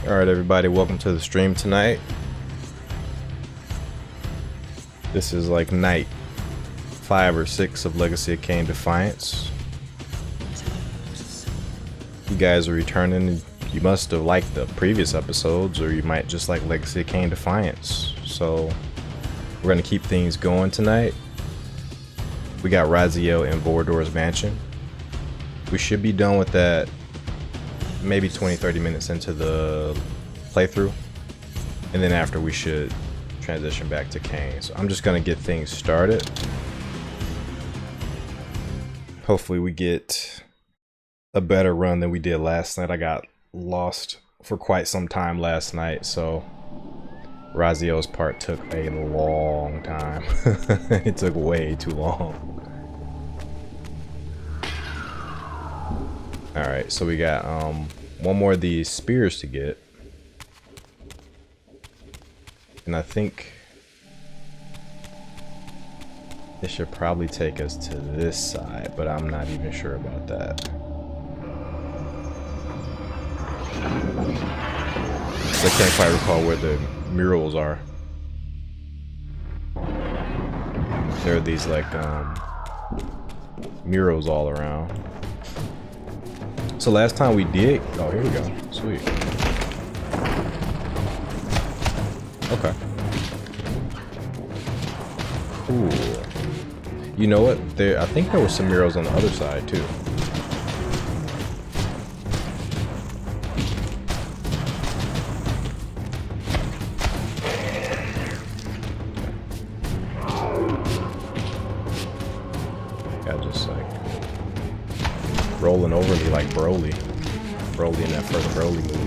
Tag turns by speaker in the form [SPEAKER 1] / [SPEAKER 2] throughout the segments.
[SPEAKER 1] Alright everybody, welcome to the stream tonight. This is like night 5 or 6 of Legacy of Kain Defiance. You guys are returning. You must have liked the previous episodes, or you might just like Legacy of Kain Defiance. So we're going to keep things going tonight. We got Raziel in Vorador's mansion. We should be done with that maybe 20-30 minutes into the playthrough, and then after we should transition back to Kain. So I'm just gonna get things started. Hopefully we get a better run than we did last night. I got lost for quite some time last night, so Raziel's part took a long time. It took way too long. Alright, so we got one more of these spears to get. And I think this should probably take us to this side, but I'm not even sure about that. I can't quite recall where the murals are. There are these like murals all around. So last time we did, oh here we go, sweet. Okay. Cool. You know what? I think there were some murals on the other side too. Got just like rolling over me like Broly. Broly in that first Broly movie.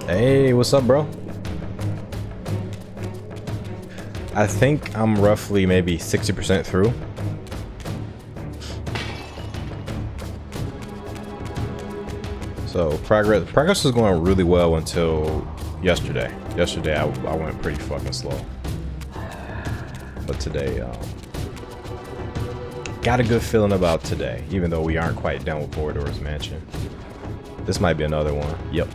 [SPEAKER 1] Hey, what's up, bro? I think I'm roughly maybe 60% through. So progress was going really well until yesterday. Yesterday I went pretty fucking slow. But today, got a good feeling about today, even though we aren't quite done with Vorador's mansion. This might be another one. Yep.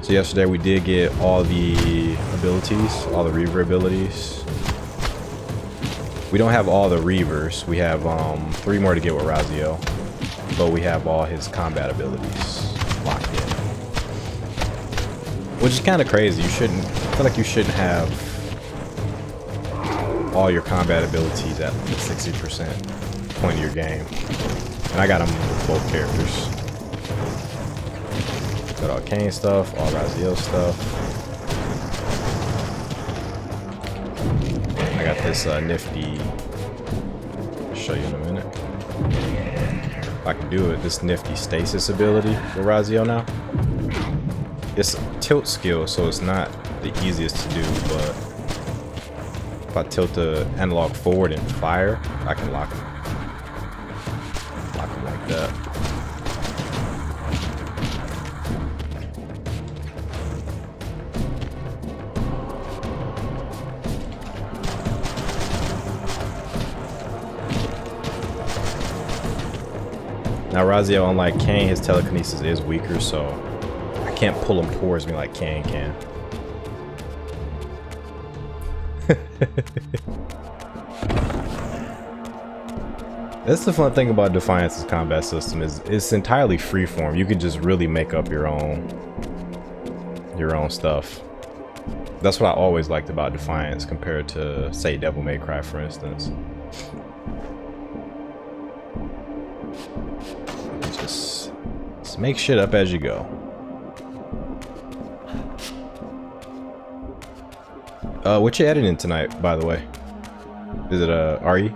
[SPEAKER 1] So yesterday we did get all the abilities, all the Reaver abilities. We don't have all the Reavers. We have 3 more to get with Raziel, but we have all his combat abilities locked in. Which is kind of crazy. I feel like you shouldn't have all your combat abilities at the 60% point of your game. And I got them with both characters. Got all Kain stuff, all Raziel stuff. I got this nifty, I'll show you in a minute. If I can do it, this nifty stasis ability with Raziel now. It's a tilt skill, so it's not the easiest to do, but if I tilt the analog forward and fire, I can lock him. Lock him like that. Now Raziel, unlike Kain, his telekinesis is weaker, so I can't pull him towards me like Kain can. That's the fun thing about Defiance's combat system, is it's entirely freeform. You can just really make up your own stuff. That's what I always liked about Defiance compared to, say, Devil May Cry, for instance. Just make shit up as you go. What you editing tonight, by the way? Is it RE?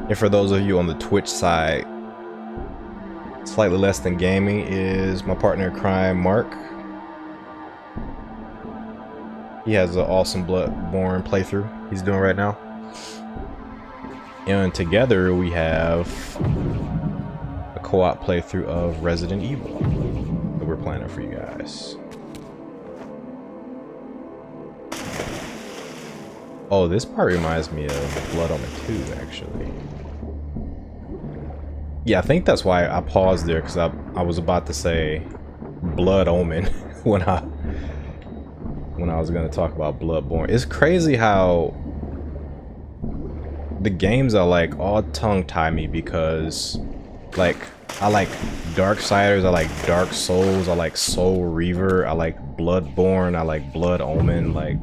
[SPEAKER 1] And for those of you on the Twitch side, slightly less than gaming is my partner in crime, Mark. He has an awesome Bloodborne playthrough he's doing right now. And together we have a co-op playthrough of Resident Evil that we're planning for you guys. Oh, this part reminds me of Blood Omen 2, actually. Yeah, I think that's why I paused there, because I was about to say Blood Omen when I was going to talk about Bloodborne. It's crazy how the games are like all tongue-tie me, because like I like Darksiders, I like Dark Souls, I like Soul Reaver, I like Bloodborne, I like Blood Omen. Like,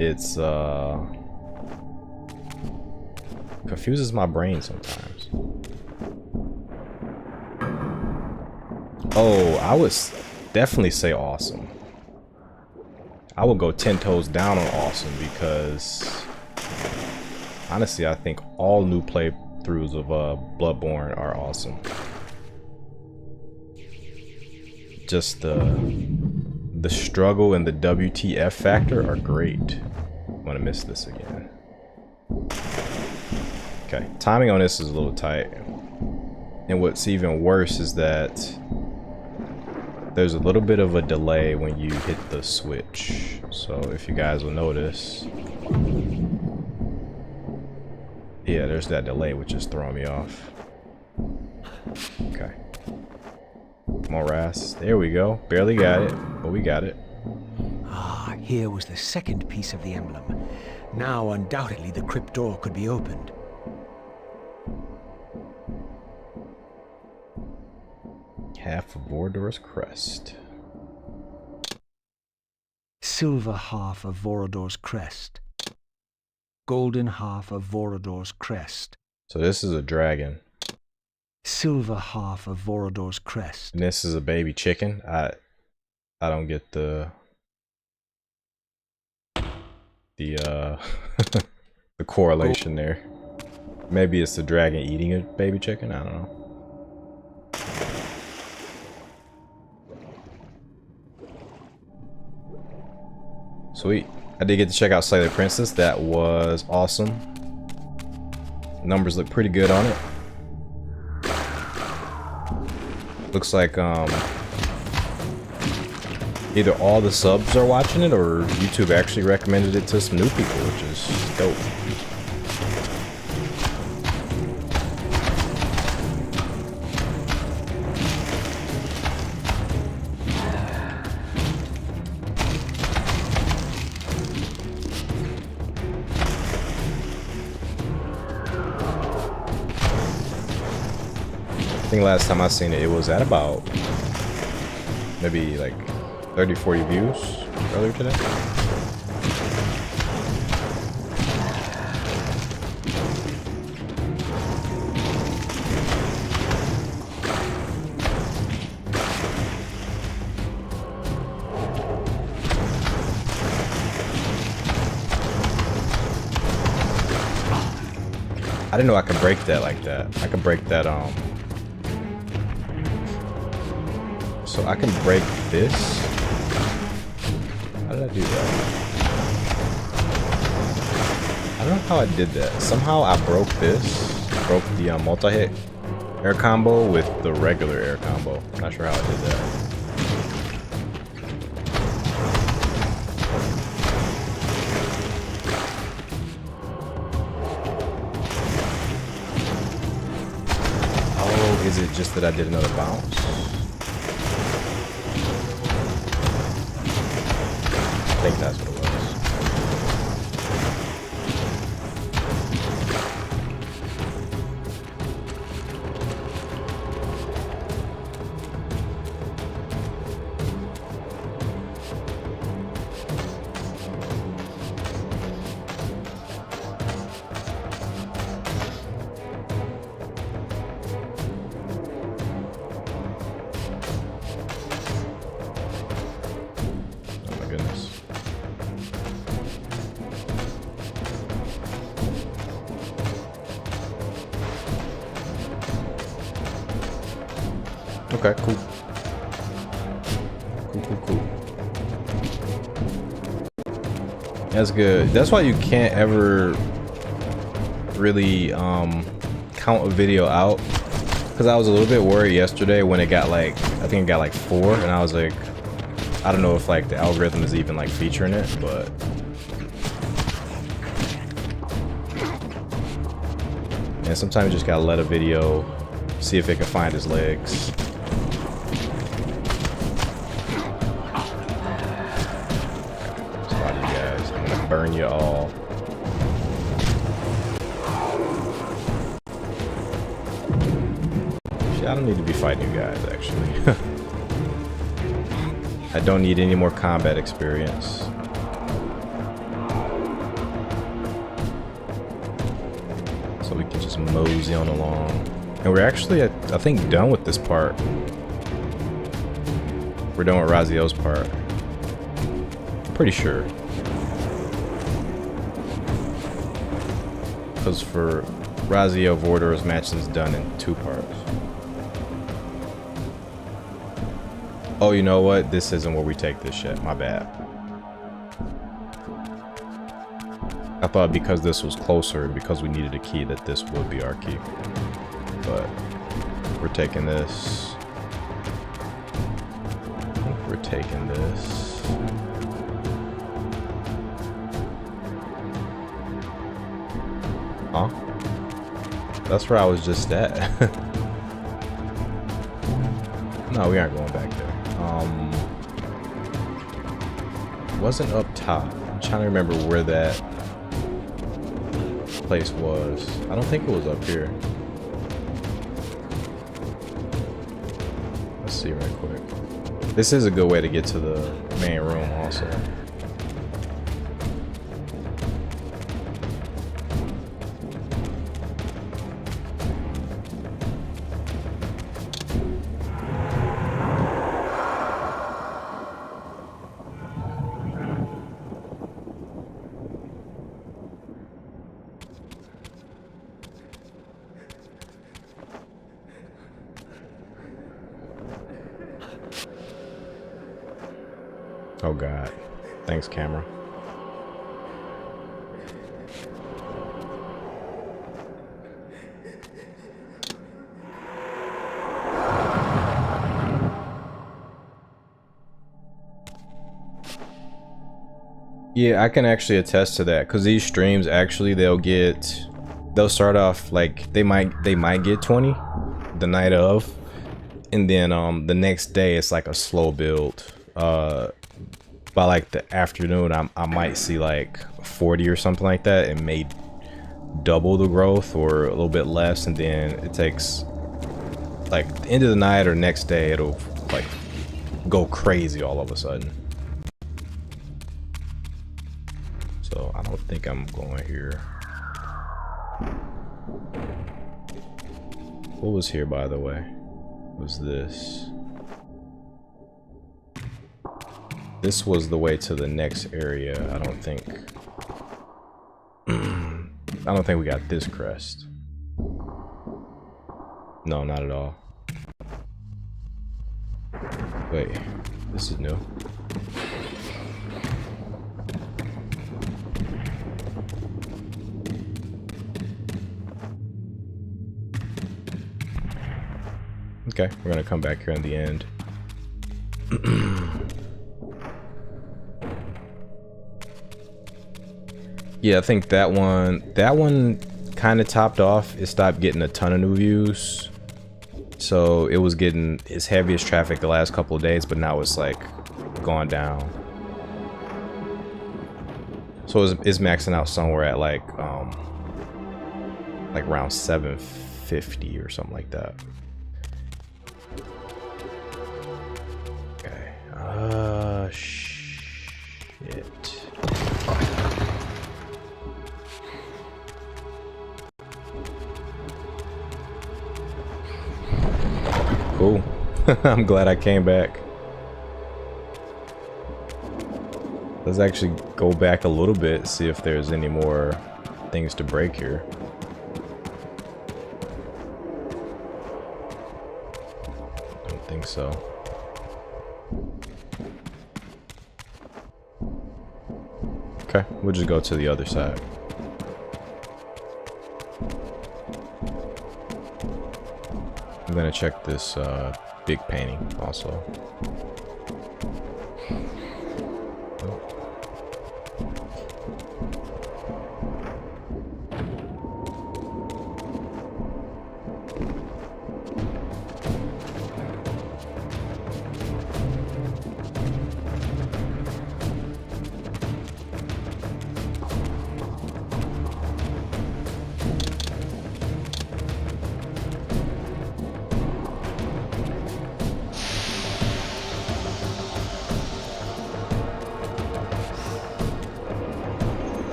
[SPEAKER 1] it's confuses my brain sometimes. Oh, I would definitely say awesome. I would go 10 toes down on awesome, because honestly I think all new playthroughs of Bloodborne are awesome. Just the struggle and the WTF factor are great. I'm gonna miss this again. Okay, timing on this is a little tight. And what's even worse is that there's a little bit of a delay when you hit the switch. So if you guys will notice, yeah, there's that delay which is throwing me off. Okay. Come on, Ras. There we go. Barely got it, but we got it.
[SPEAKER 2] Ah, here was the second piece of the emblem. Now, undoubtedly, the crypt door could be opened.
[SPEAKER 1] Half of Vorador's crest.
[SPEAKER 2] Silver half of Vorador's crest. Golden half of Vorador's crest.
[SPEAKER 1] So this is a dragon.
[SPEAKER 2] Silver half of Vorador's crest.
[SPEAKER 1] And this is a baby chicken. I don't get the the correlation there. Maybe it's the dragon eating a baby chicken, I don't know. Sweet. I did get to check out Sailor Princess. That was awesome. Numbers look pretty good on it. Looks like either all the subs are watching it, or YouTube actually recommended it to some new people, which is dope. I think last time I seen it, it was at about maybe like 30-40 views earlier today. I didn't know I could break that like that. I could break that so I can break this. How did I do that? I don't know how I did that. Somehow I broke this. Broke the multi-hit air combo with the regular air combo. Not sure how I did that. Oh, is it just that I did another bounce? I think that's what it was. Oh my goodness. Okay, cool. Cool. That's good. That's why you can't ever really count a video out because I was a little bit worried yesterday when it got like, I think it got like 4, and I was like, I don't know if like the algorithm is even like featuring it, but and sometimes you just gotta let a video see if it can find his legs. Spot you guys. I'm gonna burn you all. Shit, I don't need to be fighting you guys actually. I don't need any more combat experience. So we can just mosey on along. And we're actually, I think, done with this part. We're done with Raziel's part. I'm pretty sure. Because for Raziel, Vorador's match is done in 2 parts. Oh, you know what? This isn't where we take this shit. My bad. I thought because this was closer, because we needed a key, that this would be our key. But we're taking this. I think we're taking this. Huh? That's where I was just at. No, we aren't going back there. Wasn't up top. I'm trying to remember where that place was. I don't think it was up here. Let's see right quick. This is a good way to get to the main room also. Oh god. Thanks, camera. Yeah, I can actually attest to that, because these streams actually they'll start off like they might get 20 the night of, and then the next day it's like a slow build. By like the afternoon I might see like 40 or something like that. It may double the growth or a little bit less, and then it takes like the end of the night or next day it'll like go crazy all of a sudden. So I don't think I'm going here. What was here, by the way? What was this? This was the way to the next area. I don't think we got this crest. No, not at all. Wait, this is new. Okay, we're gonna come back here in the end. Yeah, I think that one kind of topped off. It stopped getting a ton of new views, so it was getting its heaviest traffic the last couple of days, but now it's like gone down. So it's maxing out somewhere at like around 750 or something like that. Okay. Shit. Cool. I'm glad I came back. Let's actually go back a little bit, see if there's any more things to break here. Don't think so. Okay, we'll just go to the other side. I'm gonna check this big painting also.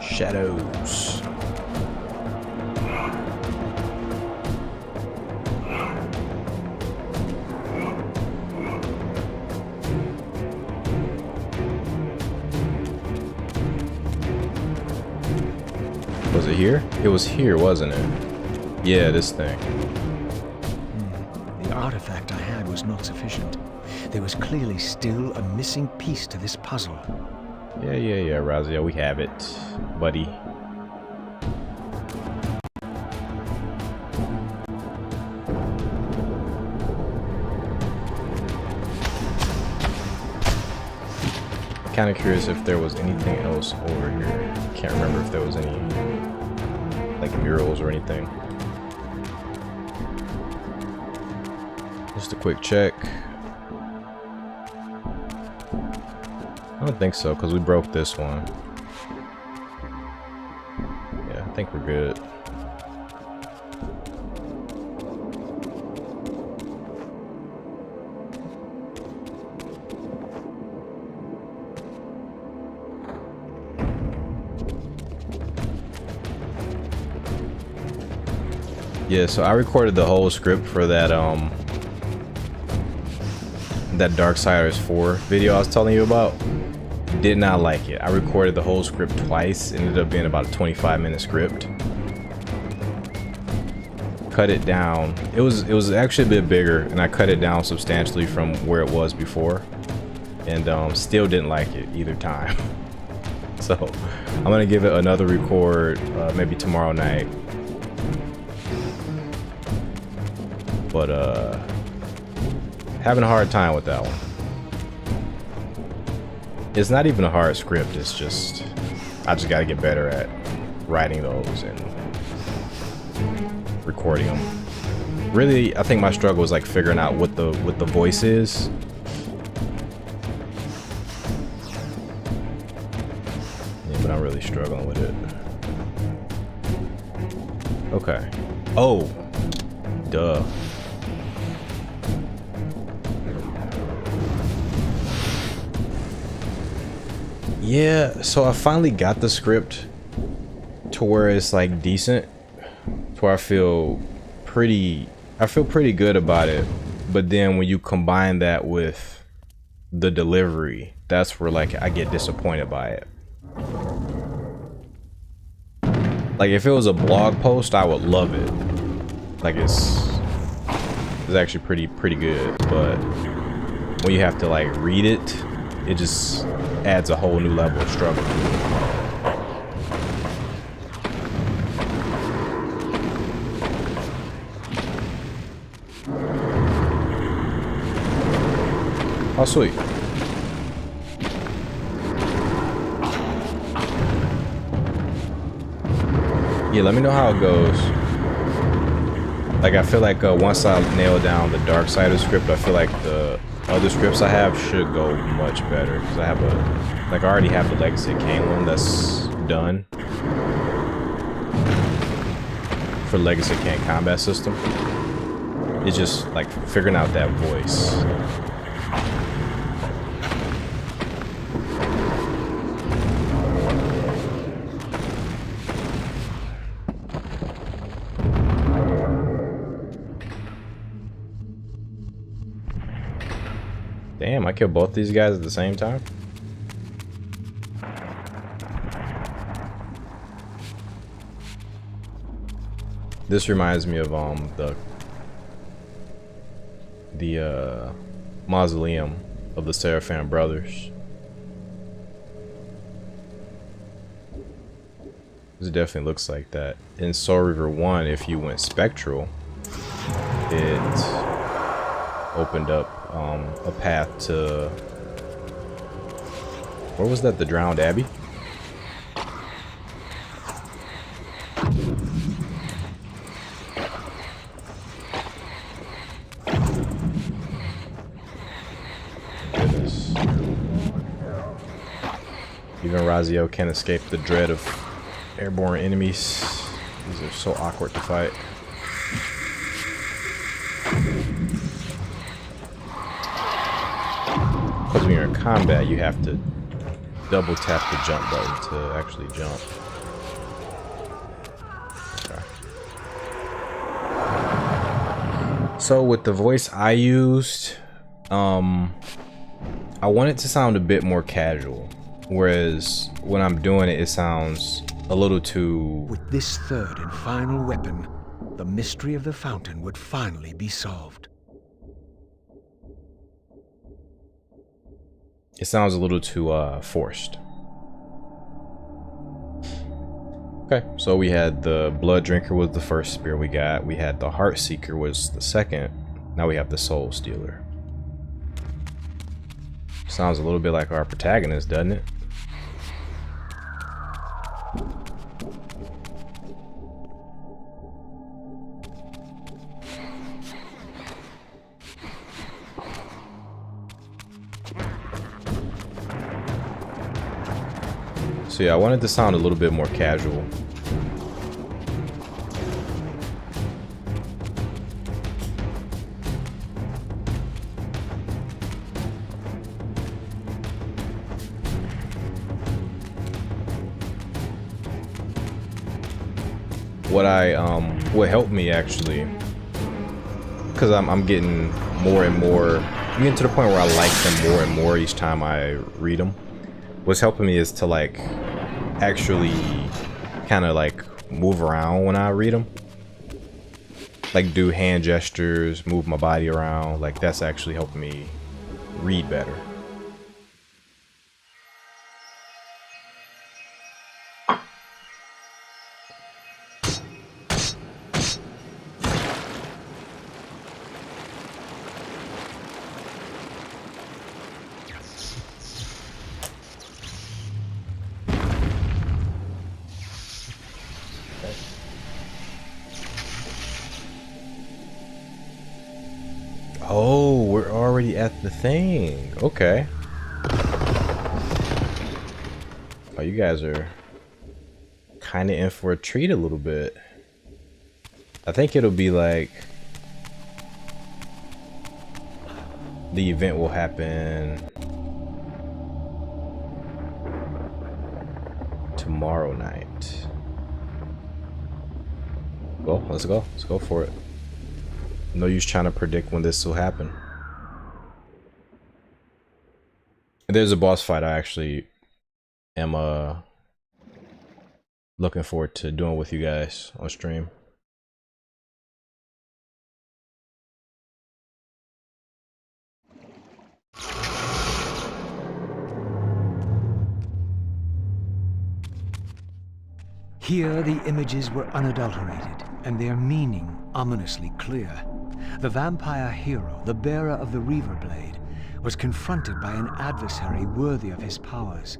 [SPEAKER 1] Shadows. Was it here? It was here, wasn't it? Yeah, this thing.
[SPEAKER 2] The artifact I had was not sufficient. There was clearly still a missing piece to this puzzle.
[SPEAKER 1] Yeah, Raziel, we have it, buddy. Kind of curious if there was anything else over here. Can't remember if there was any like murals or anything. Just a quick check. I don't think so, because we broke this one. Yeah, I think we're good. Yeah, so I recorded the whole script for that that Darksiders 4 video I was telling you about. Did not like it. I recorded the whole script twice. Ended up being about a 25-minute script. Cut it down. It was actually a bit bigger, and I cut it down substantially from where it was before, and still didn't like it either time. So I'm gonna give it another record, maybe tomorrow night. But having a hard time with that one. It's not even a hard script, it's just I just gotta get better at writing those and recording them. Really, I think my struggle was like figuring out what the voice is. Yeah, but I'm really struggling with it. Okay. Oh, duh. Yeah, so I finally got the script to where it's like decent, to where I feel pretty good about it. But then when you combine that with the delivery, that's where like I get disappointed by it. Like if it was a blog post, I would love it. Like it's actually pretty good, but when you have to like read it, it just adds a whole new level of struggle. Oh, sweet. Yeah, let me know how it goes. Like, I feel like once I nail down the Darksiders script, I feel like the other scripts I have should go much better, because I have I already have the Legacy of Kain one that's done for Legacy of Kain combat system. It's just like figuring out that voice. Damn, I killed both these guys at the same time? This reminds me of the the mausoleum of the Seraphim brothers. It definitely looks like that. In Soul Reaver 1, if you went spectral, it opened up a path to, where was that, the Drowned Abbey? Goodness. Even Raziel can't escape the dread of airborne enemies. These are so awkward to fight. Because when you're in combat, you have to double tap the jump button to actually jump. Okay. So with the voice I used, I want it to sound a bit more casual. Whereas when I'm doing it, it sounds a little too...
[SPEAKER 2] With this third and final weapon, the mystery of the fountain would finally be solved.
[SPEAKER 1] It sounds a little too forced. Okay, so we had the Blood Drinker was the first spear we got. We had the Heart Seeker was the second. Now we have the Soul Stealer. Sounds a little bit like our protagonist, doesn't it? So yeah, I wanted to sound a little bit more casual. What helped me actually, because I'm getting more and more, I'm getting to the point where I like them more and more each time I read them. What's helping me is to like actually kind of like move around when I read them, like do hand gestures, move my body around. Like that's actually helping me read better. Oh, we're already at the thing. Okay. Oh, you guys are kind of in for a treat a little bit. I think it'll be like the event will happen tomorrow night. Well, let's go. Let's go for it. No use trying to predict when this will happen. There's a boss fight I actually am looking forward to doing with you guys on stream.
[SPEAKER 2] Here the images were unadulterated, and their meaning ominously clear. The vampire hero, the bearer of the Reaver blade, was confronted by an adversary worthy of his powers.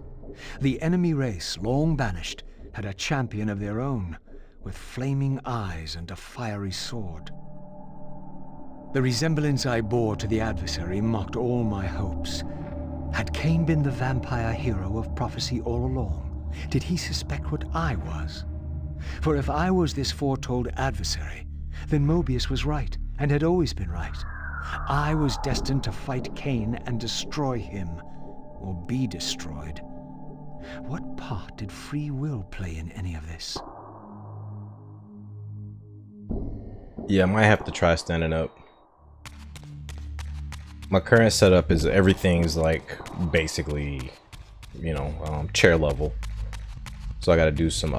[SPEAKER 2] The enemy race, long banished, had a champion of their own, with flaming eyes and a fiery sword. The resemblance I bore to the adversary mocked all my hopes. Had Kain been the vampire hero of prophecy all along? Did he suspect what I was? For if I was this foretold adversary, then Mobius was right, and had always been right. I was destined to fight Kain and destroy him, or be destroyed. What part did free will play in any of this?
[SPEAKER 1] Yeah, I might have to try standing up. My current setup is everything's like basically, you know, chair level. So I gotta do some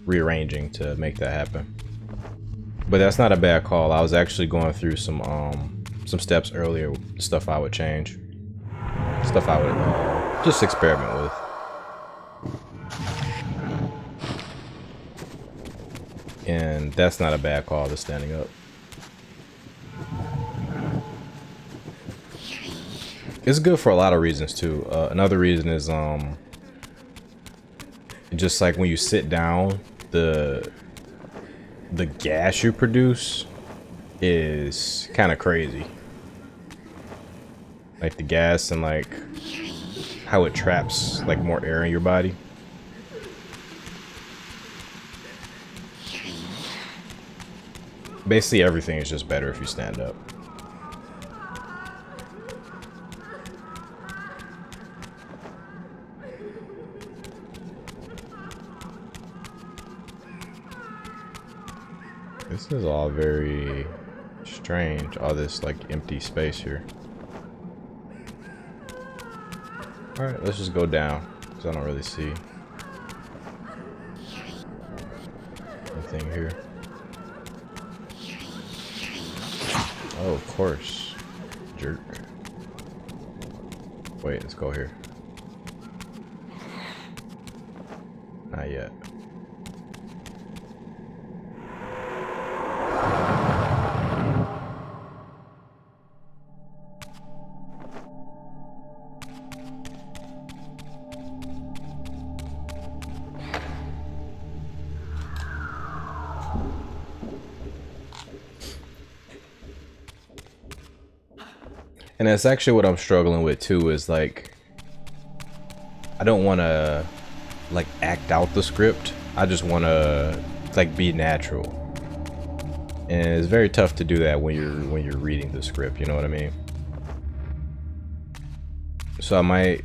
[SPEAKER 1] rearranging to make that happen. But that's not a bad call. I was actually going through some steps earlier, stuff I would change, stuff I would just experiment with. And that's not a bad call, the standing up. It's good for a lot of reasons too. Another reason is just like when you sit down, the gas you produce is kind of crazy. Like the gas and like how it traps like more air in your body. Basically everything is just better if you stand up. This is all very strange, all this like empty space here. Alright, let's just go down, because I don't really see anything here. Oh, of course. Jerk. Wait, let's go here. Not yet. And that's actually what I'm struggling with too, is like, I don't want to like act out the script. I just want to like be natural. And it's very tough to do that when you're reading the script, you know what I mean? So I might,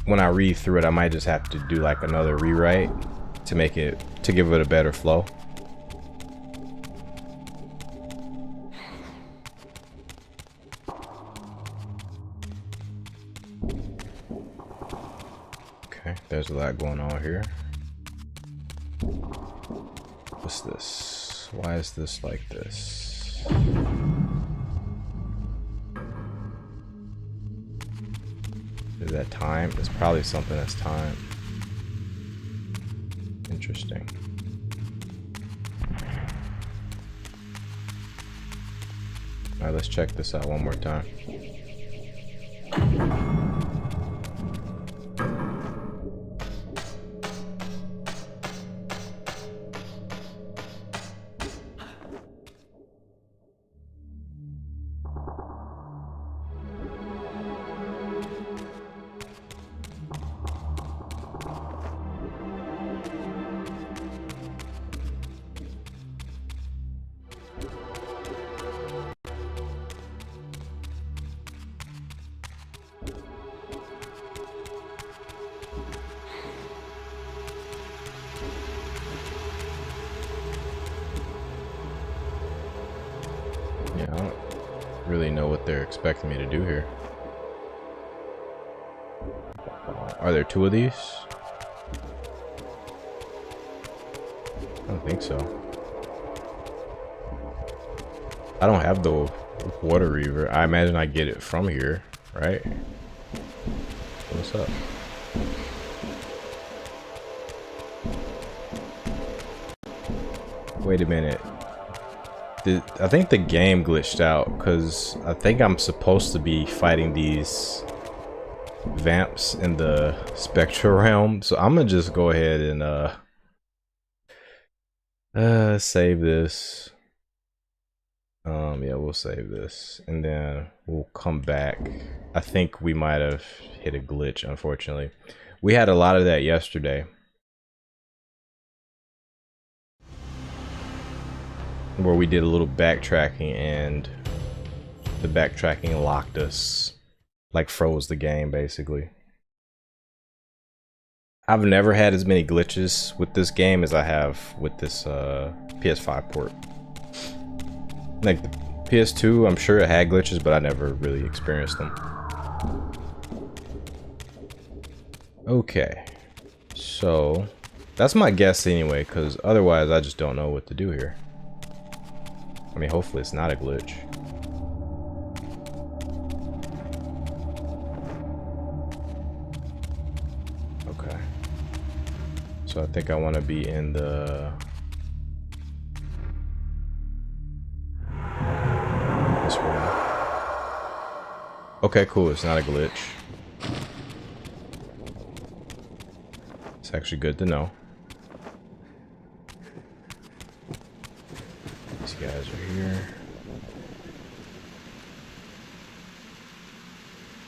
[SPEAKER 1] when I read through it, I might just have to do like another rewrite to make it, to give it a better flow. There's a lot going on here. What's this? Why is this like this? Is that time? It's probably something that's time. Interesting. Alright, let's check this out one more time. Yeah, I don't really know what they're expecting me to do here. Are there two of these? I don't think so. I don't have the water Reaver. I imagine I get it from here, right? What's up? Wait a minute. I think the game glitched out, because I think I'm supposed to be fighting these vamps in the spectral realm. So I'm gonna just go ahead and save this. Yeah, we'll save this, and then we'll come back. I think we might have hit a glitch, unfortunately. We had a lot of that yesterday, where we did a little backtracking and the backtracking locked us, like froze the game basically. I've never had as many glitches with this game as I have with this PS5 port. Like the PS2, I'm sure it had glitches, but I never really experienced them. Okay, so that's my guess anyway, because otherwise I just don't know what to do here. I mean, hopefully it's not a glitch. Okay. So I think I want to be in the... this room. Okay, cool. It's not a glitch. It's actually good to know. These guys are here.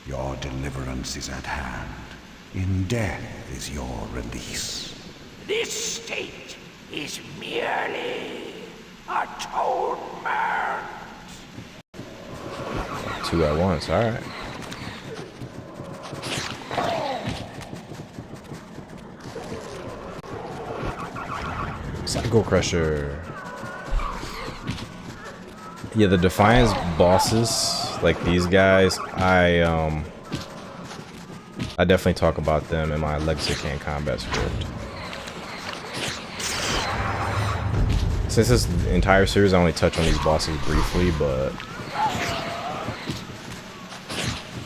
[SPEAKER 3] Your deliverance is at hand. In death is your release.
[SPEAKER 4] This state is merely atonement.
[SPEAKER 1] 2 at once, alright. Psycho Crusher. Yeah, the Defiance bosses, like these guys, I definitely talk about them in my Legacy of Kain combat script. Since this entire series, I only touch on these bosses briefly, but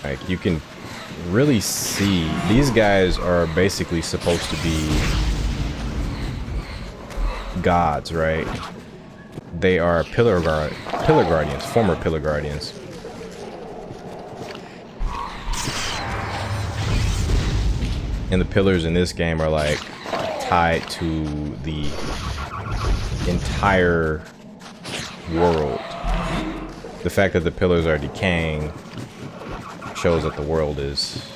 [SPEAKER 1] like you can really see these guys are basically supposed to be gods, right? They are pillar guardians, former pillar guardians. And the pillars in this game are like tied to the entire world. The fact that the pillars are decaying shows that the world is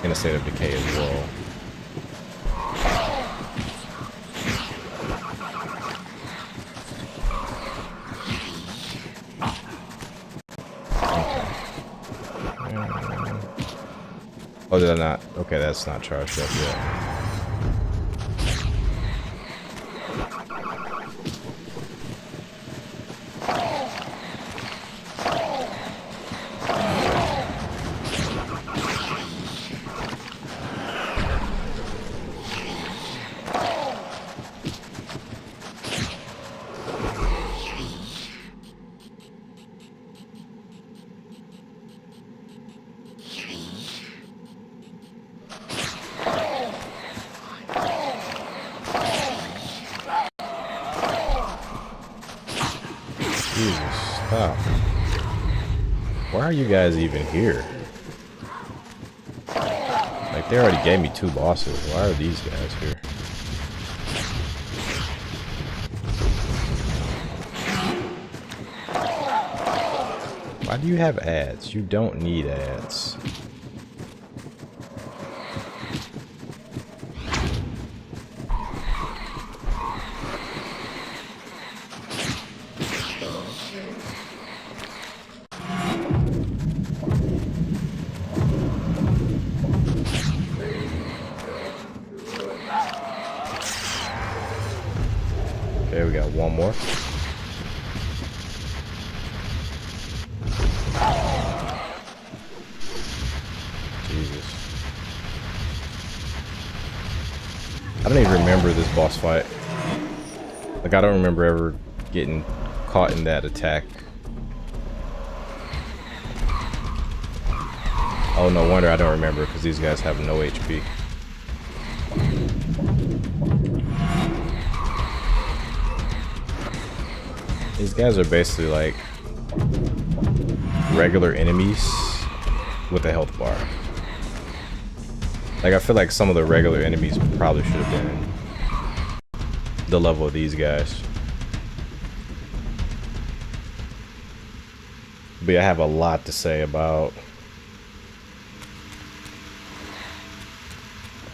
[SPEAKER 1] in a state of decay as well. Oh, did I not? Okay, that's not charged up yet. Jesus, stop. Why are you guys even here? Like, they already gave me 2 bosses. Why are these guys here? Why do you have ads? You don't need ads. Okay, we got one more. Jesus. I don't even remember this boss fight. Like, I don't remember ever getting caught in that attack. Oh, no wonder I don't remember, because these guys have no HP. These guys are basically like regular enemies with a health bar. Like, I feel like some of the regular enemies probably should have been the level of these guys. But yeah, I have a lot to say about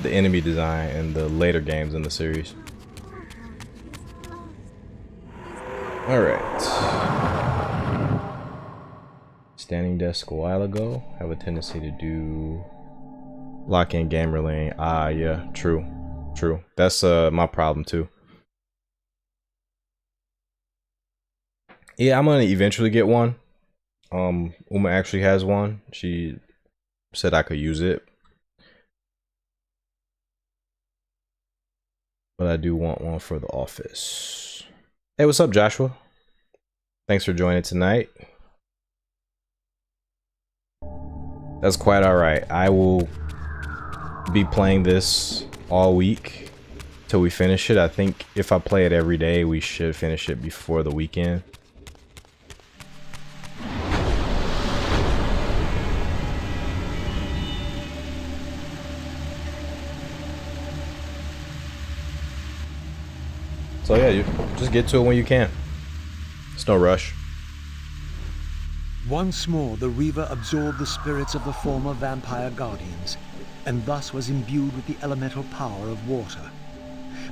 [SPEAKER 1] the enemy design in the later games in the series. Alright. Standing desk a while ago. Have a tendency to do lock in gamer lane. Ah, yeah, true. True. That's my problem too. Yeah, I'm gonna eventually get one. Uma actually has one. She said I could use it. But I do want one for the office. Hey, what's up, Joshua? Thanks for joining tonight. That's quite alright. I will be playing this all week till we finish it. I think if I play it every day, we should finish it before the weekend. So yeah, you just get to it when you can. It's no rush.
[SPEAKER 2] Once more, the Reaver absorbed the spirits of the former vampire guardians, and thus was imbued with the elemental power of water.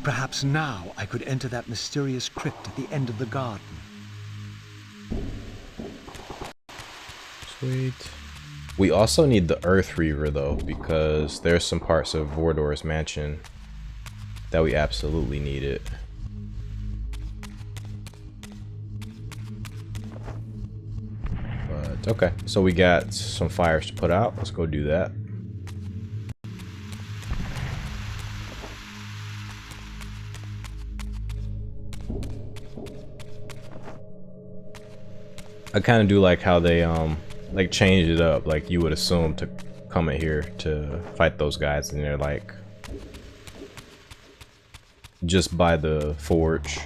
[SPEAKER 2] Perhaps now I could enter that mysterious crypt at the end of the garden.
[SPEAKER 1] Sweet. We also need the Earth Reaver though, because there's some parts of Vorador's mansion that we absolutely need it. But okay, so we got some fires to put out. Let's go do that. I kind of do like how they like changed it up. Like you would assume to come in here to fight those guys, and they're like just by the forge.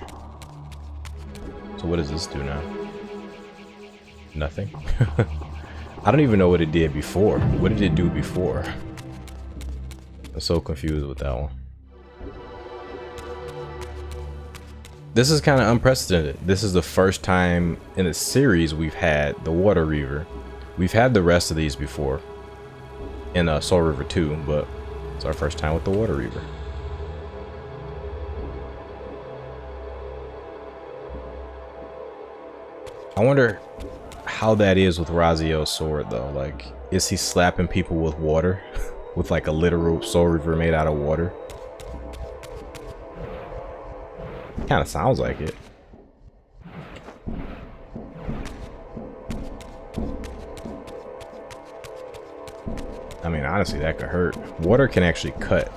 [SPEAKER 1] So what does this do now? Nothing. I don't even know what it did before. What did it do before? I'm so confused with that one. This is kind of unprecedented. This is the first time in the series we've had the Water Reaver. We've had the rest of these before in Soul River 2, but it's our first time with the Water Reaver. I wonder how that is with Raziel's sword though. Like, is he slapping people with water? With like a literal Soul Reaver made out of water? Kind of sounds like it. I mean, honestly, that could hurt. Water can actually cut.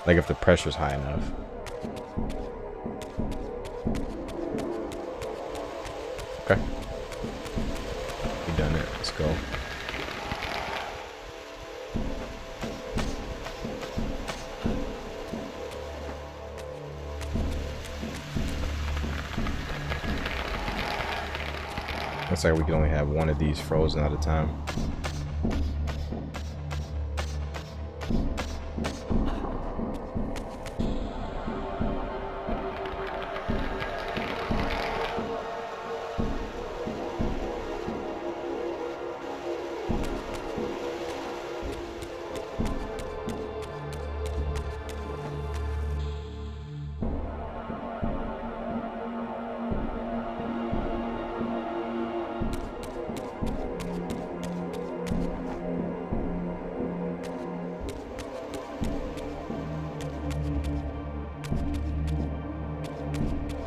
[SPEAKER 1] Like if the pressure's high enough. Okay. We done it. Let's go. Looks like we can only have one of these frozen at a time.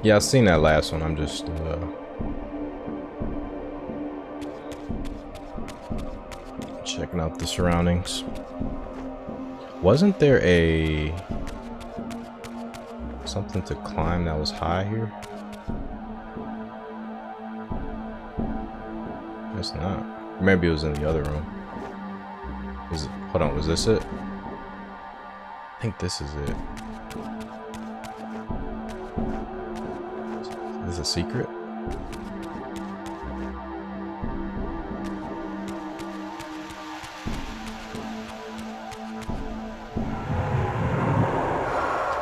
[SPEAKER 1] Yeah, I've seen that last one. I'm just checking out the surroundings. Wasn't there a something to climb that was high here? Guess not. Maybe it was in the other room. Is it? Hold on, was this it? I think this is it. Is a secret?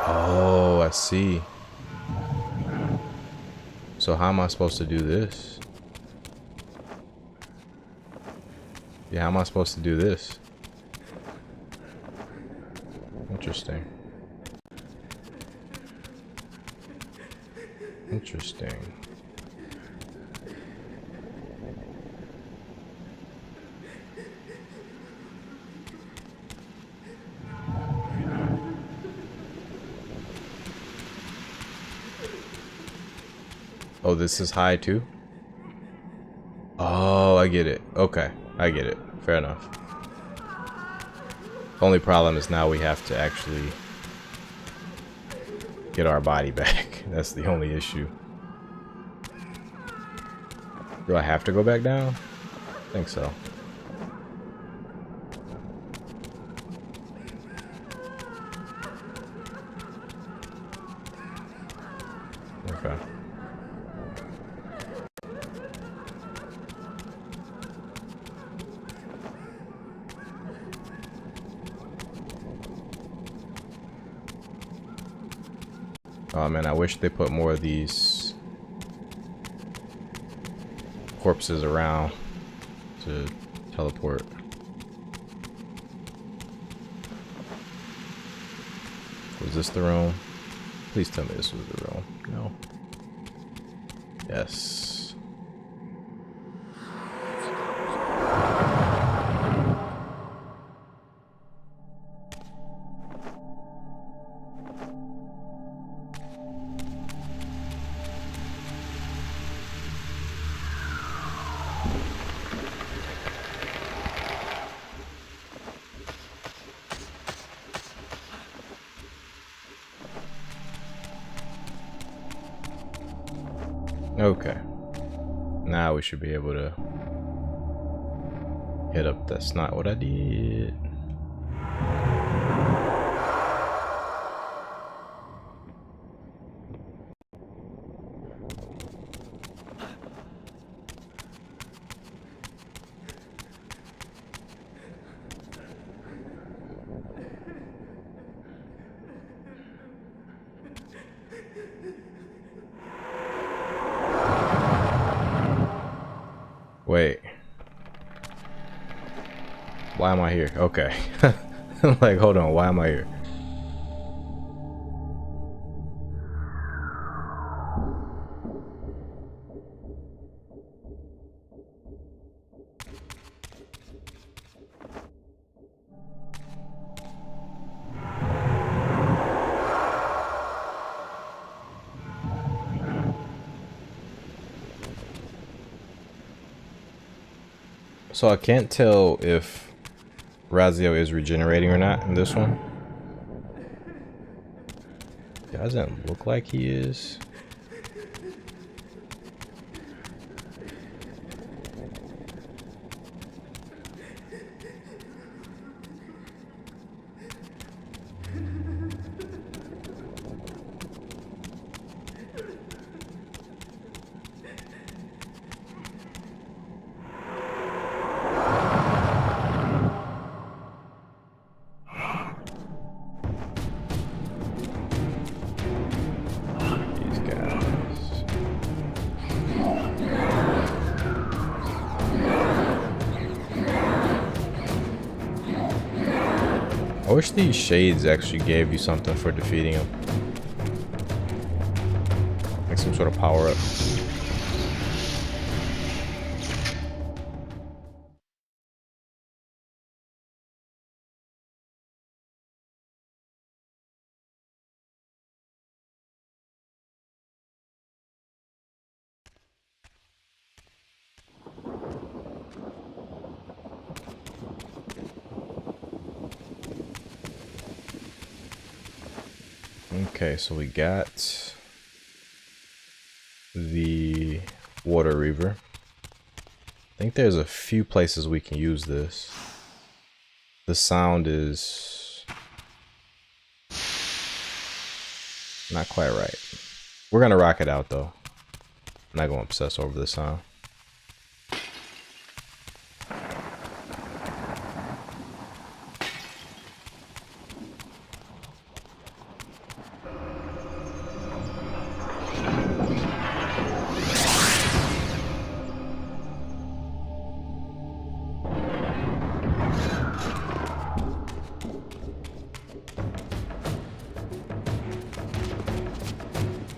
[SPEAKER 1] Oh, I see. So how am I supposed to do this? Yeah, how am I supposed to do this? Interesting. Interesting. Oh, this is high too? Oh, I get it. Okay, I get it. Fair enough. Only problem is now we have to actually get our body back. That's the only issue. Do I have to go back down? I think so. Okay. Oh man, I wish they put more of these corpses around to teleport. Was this the room? Please tell me this was the room. No. Yes. Okay. Now we should be able to hit up. That's not what I did. Wait. Why am I here? Okay. I'm like, hold on, why am I here? So I can't tell if Raziel is regenerating or not in this one. Doesn't look like he is. I wish these shades actually gave you something for defeating him. Like some sort of power up. Okay, so we got the water reaver. I think there's a few places we can use this. The sound is not quite right. We're gonna rock it out though. I'm not gonna obsess over the sound.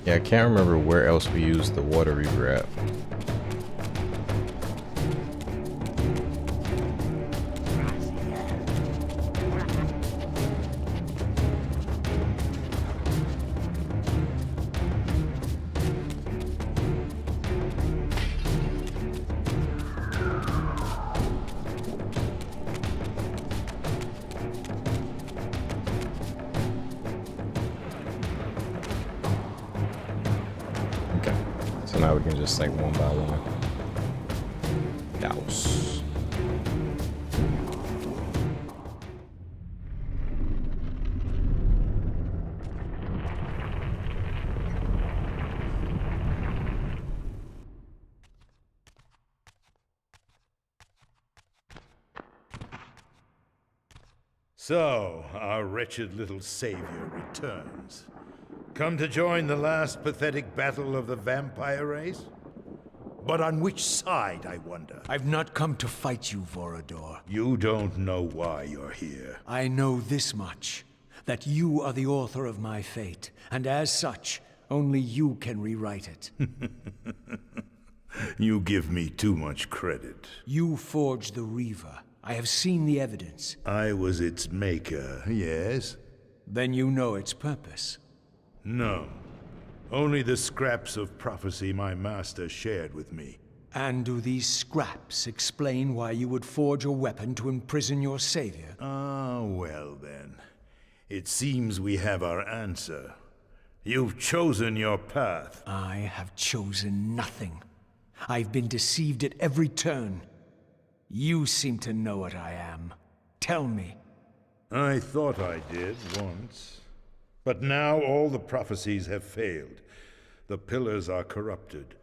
[SPEAKER 1] Yeah, I can't remember where else we used the water reaver at. Now we can just like one by one. Douse.
[SPEAKER 5] So, our wretched little savior returns. Come to join the last pathetic battle of the vampire race? But on which side, I wonder?
[SPEAKER 2] I've not come to fight you, Vorador.
[SPEAKER 5] You don't know why you're here.
[SPEAKER 2] I know this much, that you are the author of my fate, and as such, only you can rewrite it.
[SPEAKER 5] You give me too much credit.
[SPEAKER 2] You forged the Reaver. I have seen the evidence.
[SPEAKER 5] I was its maker, yes?
[SPEAKER 2] Then you know its purpose.
[SPEAKER 5] No. Only the scraps of prophecy my master shared with me.
[SPEAKER 2] And do these scraps explain why you would forge a weapon to imprison your savior?
[SPEAKER 5] Ah, well then. It seems we have our answer. You've chosen your path.
[SPEAKER 2] I have chosen nothing. I've been deceived at every turn. You seem to know what I am. Tell me.
[SPEAKER 5] I thought I did once. But now all the prophecies have failed. The pillars are corrupted.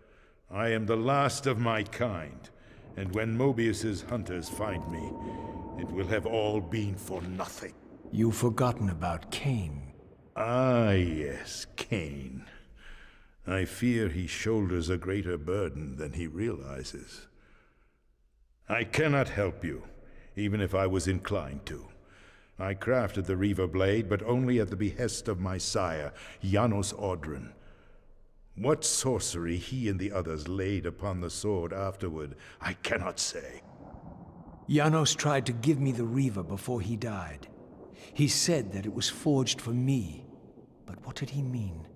[SPEAKER 5] I am the last of my kind, and when Mobius's hunters find me, it will have all been for nothing.
[SPEAKER 2] You've forgotten about Kain.
[SPEAKER 5] Ah, yes, Kain. I fear he shoulders a greater burden than he realizes. I cannot help you, even if I was inclined to. I crafted the Reaver blade, but only at the behest of my sire, Janos Audron. What sorcery he and the others laid upon the sword afterward, I cannot say.
[SPEAKER 2] Janos tried to give me the Reaver before he died. He said that it was forged for me. But what did he mean?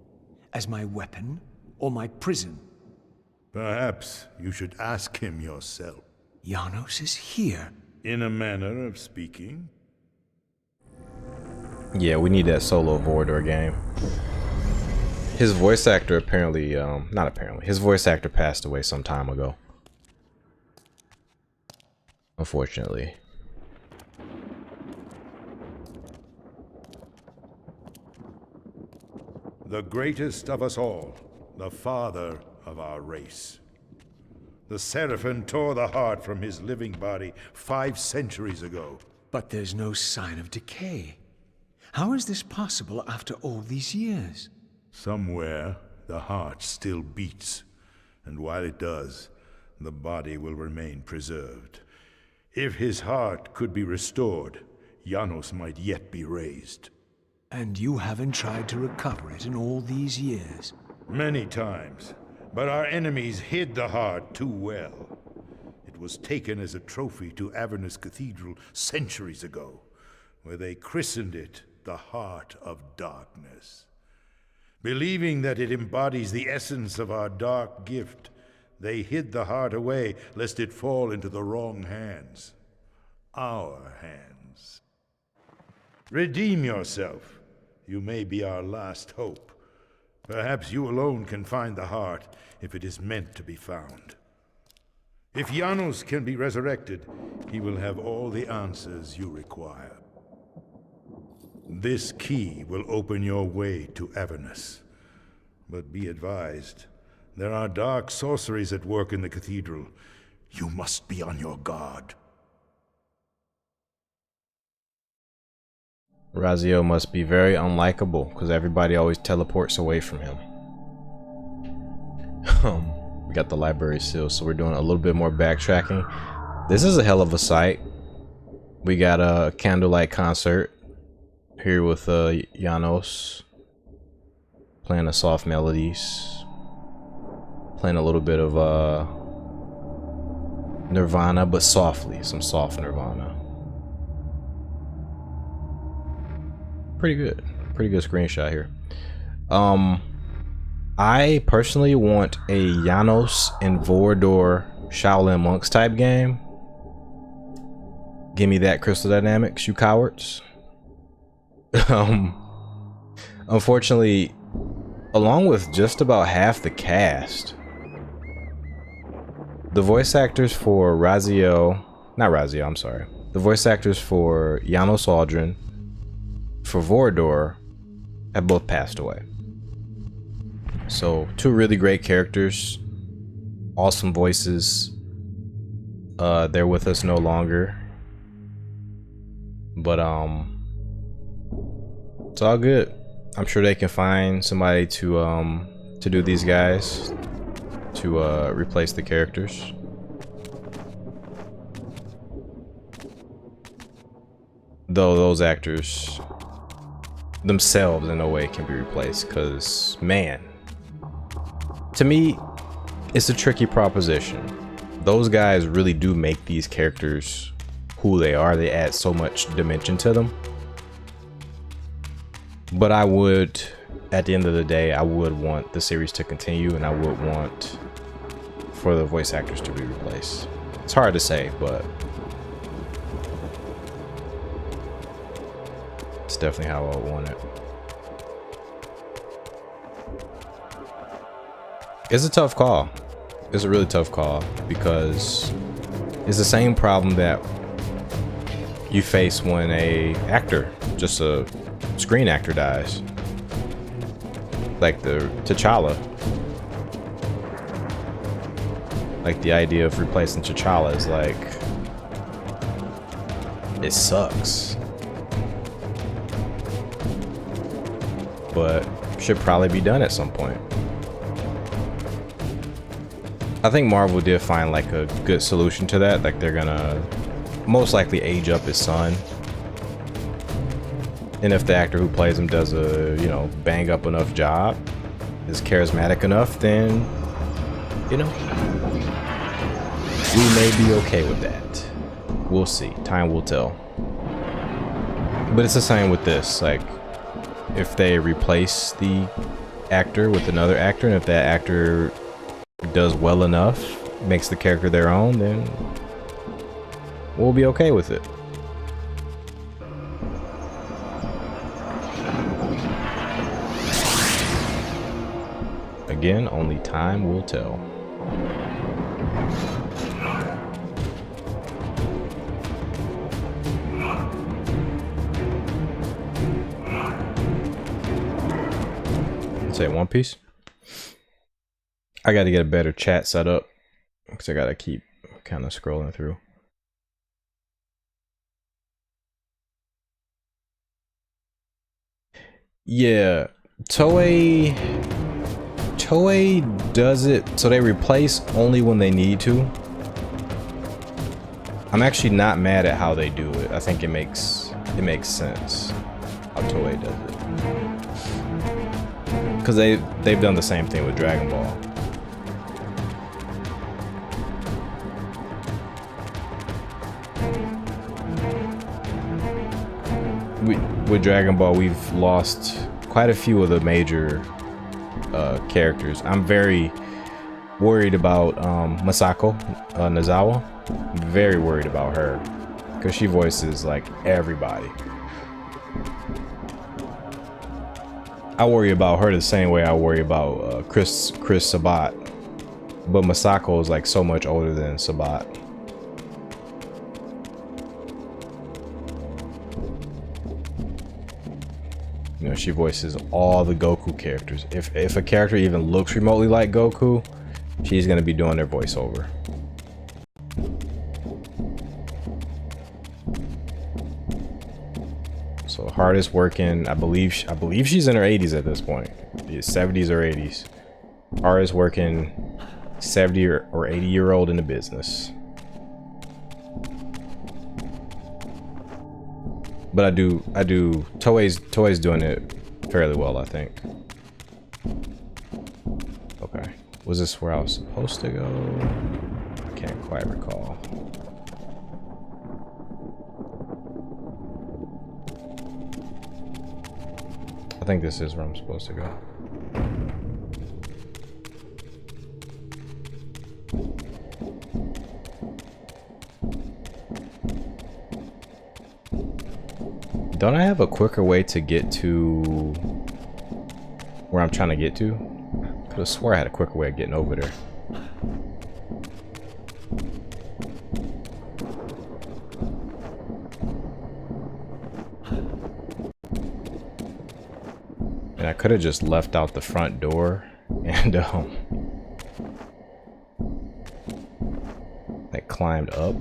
[SPEAKER 2] As my weapon or my prison?
[SPEAKER 5] Perhaps you should ask him yourself.
[SPEAKER 2] Janos is here.
[SPEAKER 5] In a manner of speaking.
[SPEAKER 1] Yeah, we need that solo Vorador game. His voice actor apparently, not apparently, his voice actor passed away some time ago. Unfortunately.
[SPEAKER 5] The greatest of us all, the father of our race. The Seraphim tore the heart from his living body 5 centuries ago.
[SPEAKER 2] But there's no sign of decay. How is this possible after all these years?
[SPEAKER 5] Somewhere, the heart still beats, and while it does, the body will remain preserved. If his heart could be restored, Janos might yet be raised.
[SPEAKER 2] And you haven't tried to recover it in all these years?
[SPEAKER 5] Many times, but our enemies hid the heart too well. It was taken as a trophy to Avernus Cathedral centuries ago, where they christened it the Heart of Darkness. Believing that it embodies the essence of our dark gift, they hid the heart away lest it fall into the wrong hands. Our hands. Redeem yourself. You may be our last hope. Perhaps you alone can find the heart if it is meant to be found. If Janos can be resurrected, he will have all the answers you require. This key will open your way to Avernus. But be advised, there are dark sorceries at work in the cathedral. You must be on your guard.
[SPEAKER 1] Raziel must be very unlikable because everybody always teleports away from him. We got the library seal, so we're doing a little bit more backtracking. This is a hell of a sight. We got a candlelight concert here with Janos playing the soft melodies, playing a little bit of Nirvana, but softly, some soft Nirvana. Pretty good screenshot here. I personally want a Janos and Vorador Shaolin Monks type game. Give me that, Crystal Dynamics, you cowards. Unfortunately, along with just about half the cast, The voice actors for Raziel, not Raziel, I'm sorry. The voice actors for Janos Aldrin, for Vorador, have both passed away. So, two really great characters, awesome voices. They're with us no longer. But it's all good. I'm sure they can find somebody to do these guys, to replace the characters. Though those actors themselves in no way can be replaced, because man, to me it's a tricky proposition. Those guys really do make these characters who they are. They add so much dimension to them. But I would, at the end of the day, I would want the series to continue, and I would want for the voice actors to be replaced. It's hard to say, but it's definitely how I would want it. It's a tough call. It's a really tough call, because it's the same problem that you face when a actor, just a screen actor, dies. Like the T'Challa. Like the idea of replacing T'Challa is like, it sucks. But should probably be done at some point. I think Marvel did find like a good solution to that. Like they're gonna most likely age up his son. And if the actor who plays him does a, you know, bang up enough job, is charismatic enough, then, you know, we may be okay with that. We'll see. Time will tell. But it's the same with this. Like, if they replace the actor with another actor, and if that actor does well enough, makes the character their own, then we'll be okay with it. Again, only time will tell. Say One Piece. I got to get a better chat set up because I got to keep kind of scrolling through. Yeah, Toei does it so they replace only when they need to. I'm actually not mad at how they do it. I think it makes sense how Toei does it, because they've done the same thing with Dragon Ball. With Dragon Ball, we've lost quite a few of the major characters. I'm very worried about Masako Nozawa. Very worried about her, because she voices like everybody. I worry about her the same way I worry about Chris Sabat, but Masako is like so much older than Sabat. You know, she voices all the Goku characters. If a character even looks remotely like Goku, she's gonna be doing their voiceover. So hardest working, I believe she's in her 80s at this point, 70s or 80s. Hardest working 70 or 80-year-old in the business. But I do Toei's doing it fairly well, I think. Okay. Was this where I was supposed to go? I can't quite recall. I think this is where I'm supposed to go. Don't I have a quicker way to get to where I'm trying to get to? Could have swore I had a quicker way of getting over there. I could have just left out the front door and like climbed up.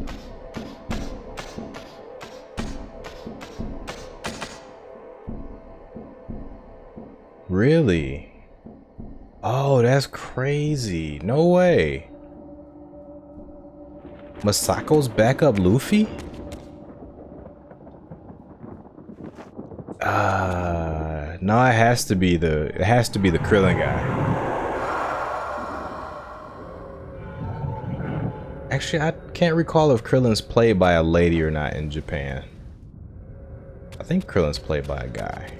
[SPEAKER 1] Really? Oh, that's crazy. No way. Masako's backup Luffy? No, it has to be the Krillin guy. Actually, I can't recall if Krillin's played by a lady or not in Japan. I think Krillin's played by a guy.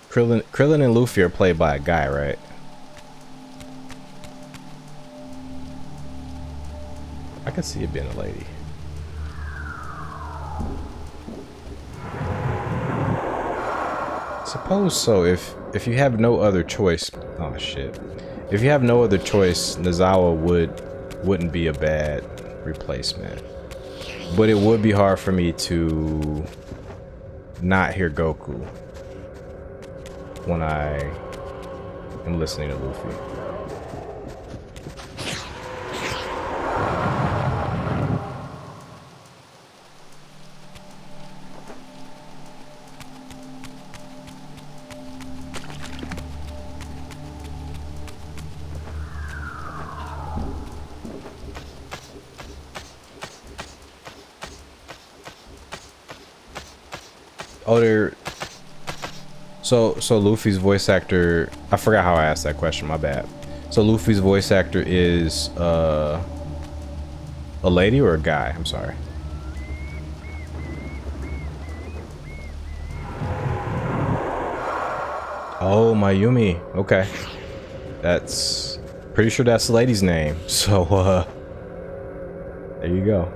[SPEAKER 1] Krillin and Luffy are played by a guy, right? I can see it being a lady. Suppose so. If you have no other choice, oh shit. If you have no other choice, Nozawa wouldn't be a bad replacement. But it would be hard for me to not hear Goku when I am listening to Luffy. Oh, they're so Luffy's voice actor, I forgot how I asked that question, my bad. So Luffy's voice actor is a lady or a guy? I'm sorry. Oh, Mayumi. Okay. That's pretty sure that's the lady's name. So there you go.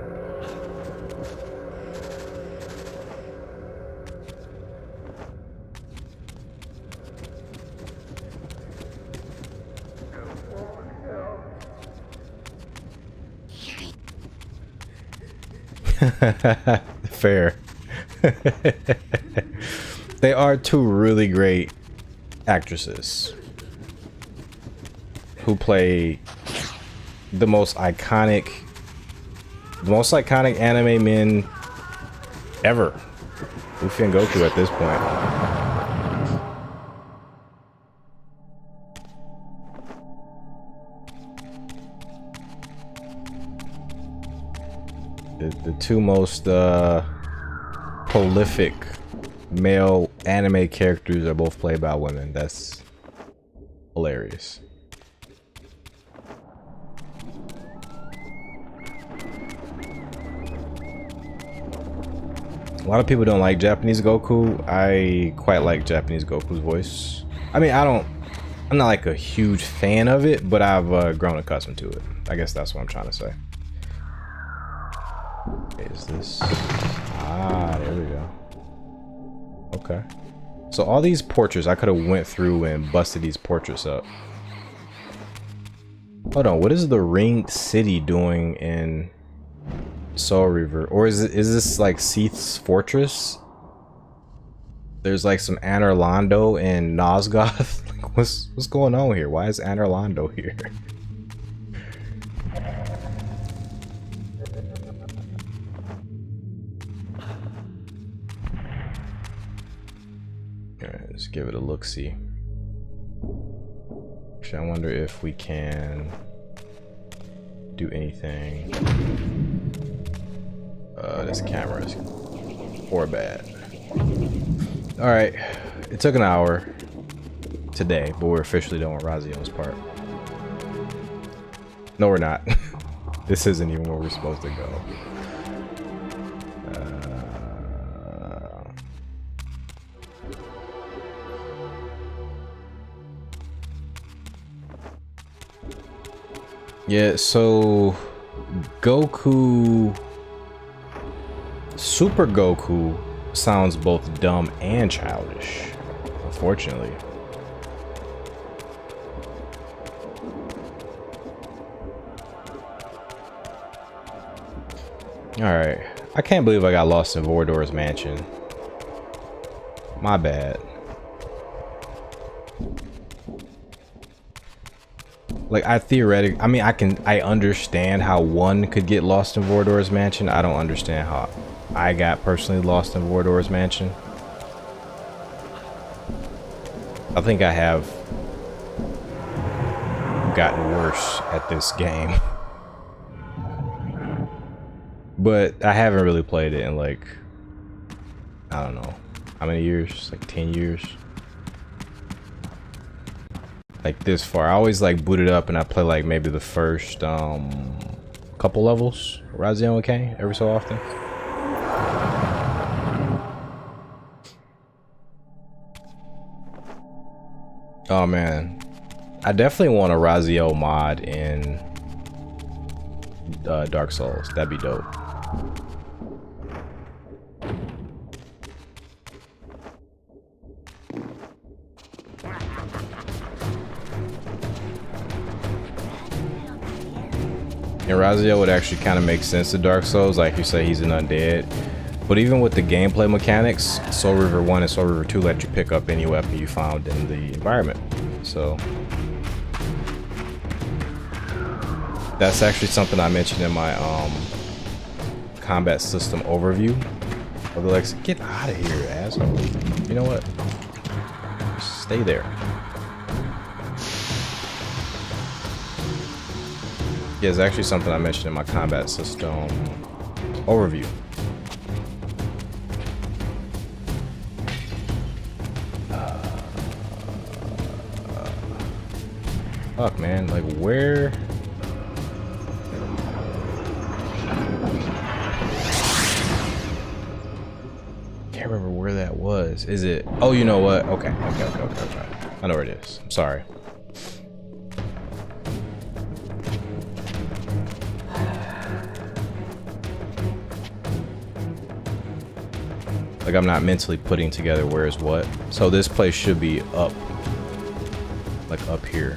[SPEAKER 1] Fair. They are two really great actresses who play the most iconic anime men ever. Luffy and Goku at this point. The two most prolific male anime characters are both played by women. That's hilarious. A lot of people don't like Japanese Goku. I quite like Japanese Goku's voice. I mean, I'm not like a huge fan of it, but I've grown accustomed to it. I guess that's what I'm trying to say. Is this? Ah, there we go. Okay. So all these portraits, I could have went through and busted these portraits up. Hold on, what is the ringed city doing in Soul Reaver? Or is this like Seath's fortress? There's like some Anorlando and Nosgoth. Like what's going on here? Why is Anorlando here? Alright, let's give it a look-see. Actually, I wonder if we can do anything. This camera is poor bad. Alright, it took an hour today, but we're officially done with Raziel's part. No, we're not. This isn't even where we're supposed to go. Yeah, so Goku, Super Goku sounds both dumb and childish, unfortunately. Alright. I can't believe I got lost in Vorador's mansion. My bad. Like, I understand how one could get lost in Vorador's mansion. I don't understand how I got personally lost in Vorador's mansion. I think I have gotten worse at this game. But I haven't really played it in like, I don't know, how many years? Like 10 years? Like this far. I always like boot it up and I play like maybe the first couple levels, Raziel and Kain, every so often. Oh man, I definitely want a Raziel mod in Dark Souls. That'd be dope. And Raziel would actually kind of make sense to Dark Souls, like you say, he's an undead. But even with the gameplay mechanics, Soul Reaver 1 and Soul Reaver 2 let you pick up any weapon you found in the environment. So that's actually something I mentioned in my combat system overview of the Lex. Get out of here, asshole. You know what? Stay there. Yeah, it's actually something I mentioned in my combat system overview. Fuck, man. Like, where? Can't remember where that was. Is it? Oh, you know what? Okay. I know where it is. I'm sorry. Like, I'm not mentally putting together where's what. So this place should be up. Like up here.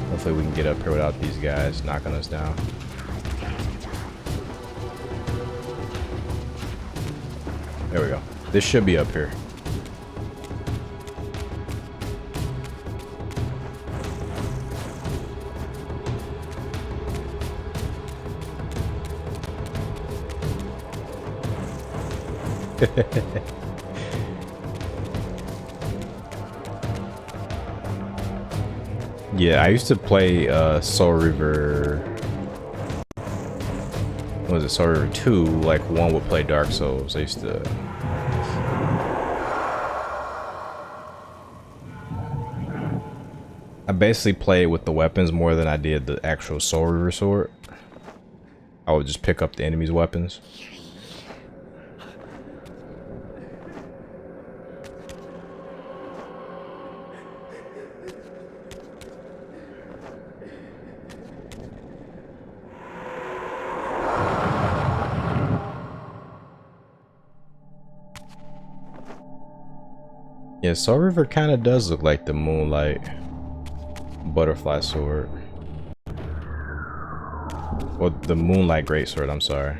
[SPEAKER 1] Hopefully we can get up here without these guys knocking us down. There we go. This should be up here. Yeah, I used to play Soul Reaver. What was it? Soul Reaver 2. Like one would play Dark Souls. I used to. I basically played with the weapons more than I did the actual Soul Reaver sword. I would just pick up the enemy's weapons. Yeah, Soul Reaver kind of does look like the Moonlight Butterfly Sword. Or the Moonlight Greatsword, I'm sorry.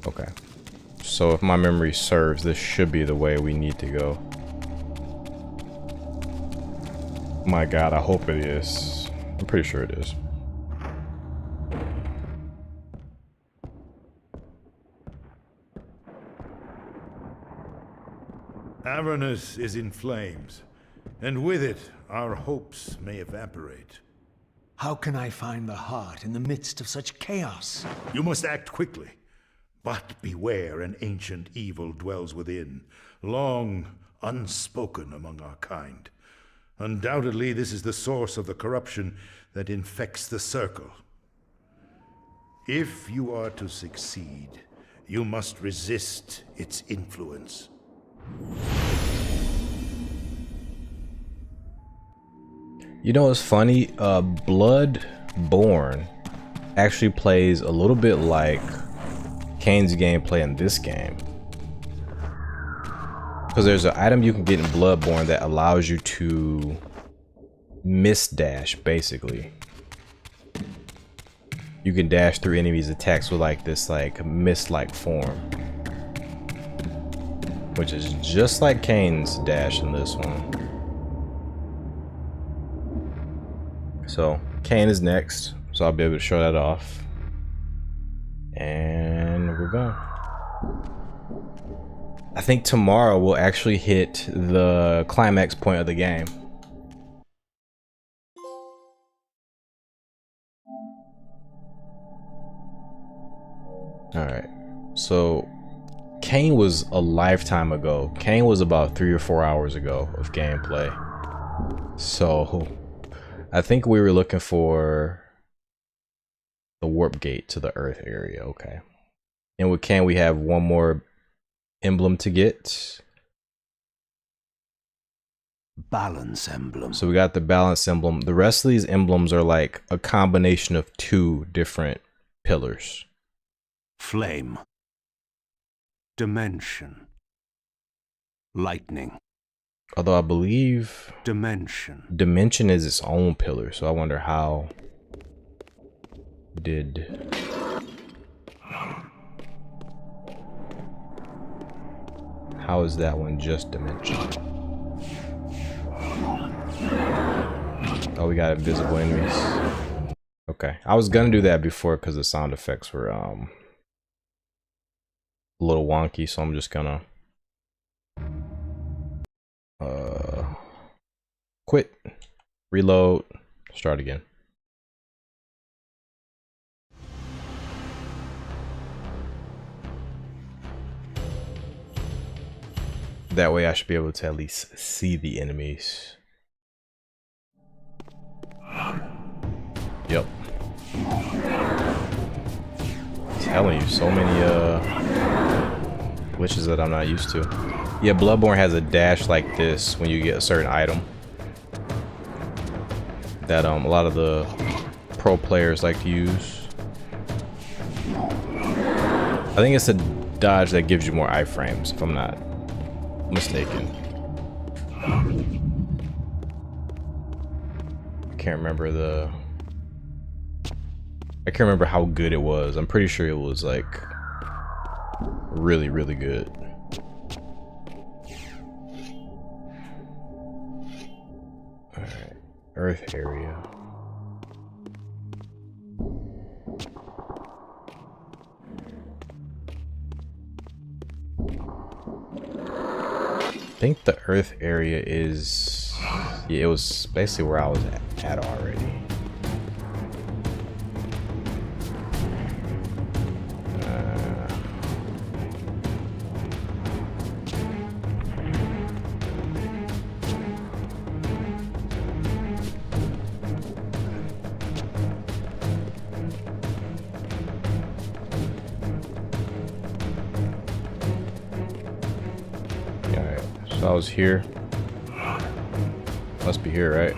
[SPEAKER 1] Okay. So if my memory serves, this should be the way we need to go. My God, I hope it is. I'm pretty sure it is.
[SPEAKER 5] Avernus is in flames, and with it, our hopes may evaporate.
[SPEAKER 2] How can I find the heart in the midst of such chaos?
[SPEAKER 5] You must act quickly, but beware an ancient evil dwells within, long unspoken among our kind. Undoubtedly, this is the source of the corruption that infects the circle. If you are to succeed, you must resist its influence.
[SPEAKER 1] You know what's funny? Bloodborne actually plays a little bit like Kain's gameplay in this game. Because there's an item you can get in Bloodborne that allows you to mist dash, basically. You can dash through enemies' attacks with like this like mist-like form, which is just like Kain's dash in this one. So Kain is next, so I'll be able to show that off, and we're gone. I think tomorrow we'll actually hit the climax point of the game. Alright, so Kain was a lifetime ago. Kain was about 3 or 4 hours ago of gameplay. So I think we were looking for the warp gate to the Earth area. Okay. And with Kain we have one more emblem to get.
[SPEAKER 3] Balance emblem.
[SPEAKER 1] So we got the balance emblem. The rest of these emblems are like a combination of 2 different pillars.
[SPEAKER 3] Flame. Dimension. Lightning.
[SPEAKER 1] Although I believe dimension is its own pillar, so I wonder how did how is that one just dimension? Oh, we got invisible enemies. Okay, I was gonna do that before because the sound effects were a little wonky, so I'm just gonna quit, reload, start again. That way I should be able to at least see the enemies. Yep. I'm telling you, so many glitches that I'm not used to. Yeah, Bloodborne has a dash like this when you get a certain item that a lot of the pro players like to use. I think it's a dodge that gives you more iframes, if I'm not mistaken. I can't remember how good it was. I'm pretty sure it was like really, really good. Alright, Earth area. I think the Earth area is, yeah, it was basically where I was at already. So I was here. Must be here, right?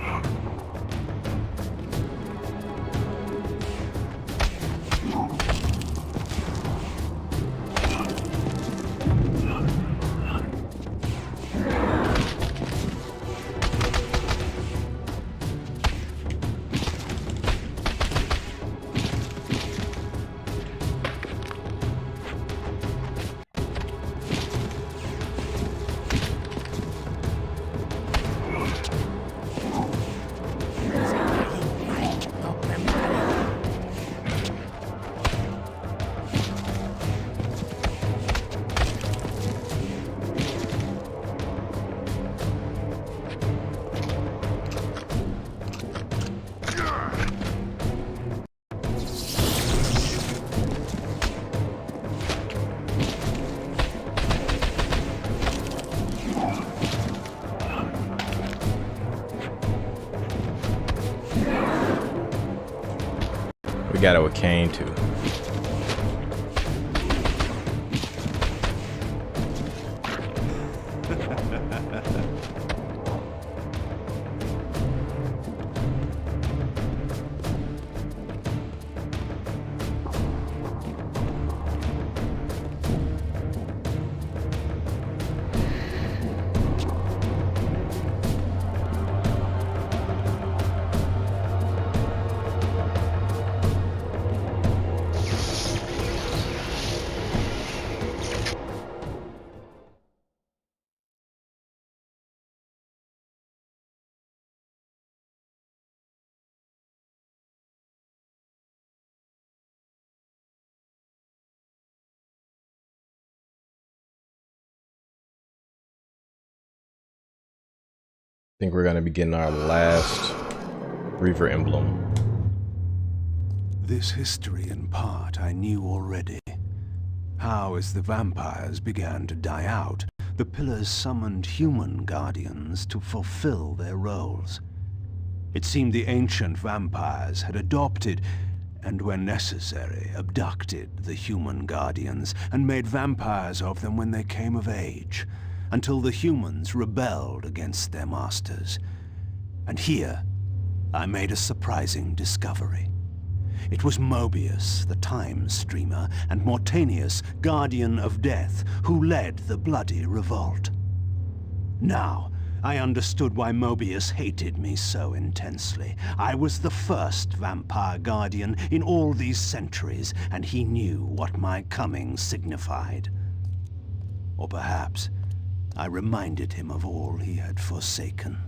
[SPEAKER 1] We got it with Kain too. think we're gonna be getting our last Reaver emblem.
[SPEAKER 3] This history, in part, I knew already. How, as the vampires began to die out, the pillars summoned human guardians to fulfill their roles. It seemed the ancient vampires had adopted, and when necessary, abducted the human guardians and made vampires of them when they came of age, until the humans rebelled against their masters. And here, I made a surprising discovery. It was Mobius, the time streamer, and Mortanius, guardian of death, who led the bloody revolt. Now, I understood why Mobius hated me so intensely. I was the first vampire guardian in all these centuries, and he knew what my coming signified. Or perhaps I reminded him of all he had forsaken.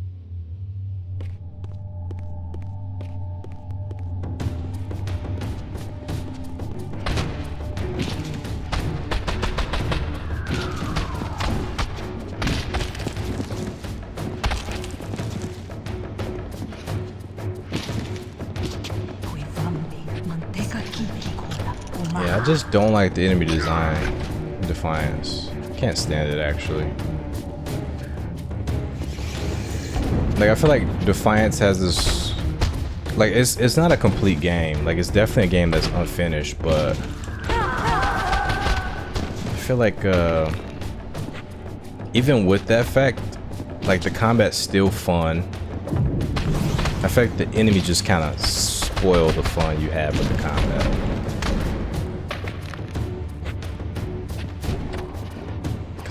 [SPEAKER 1] Yeah, I just don't like the enemy design in Defiance. Can't stand it, actually. Like, I feel like Defiance has this... Like, it's not a complete game. Like, it's definitely a game that's unfinished, but... I feel like, even with that fact, like, the combat's still fun. I feel like the enemy just kind of spoil the fun you have with the combat.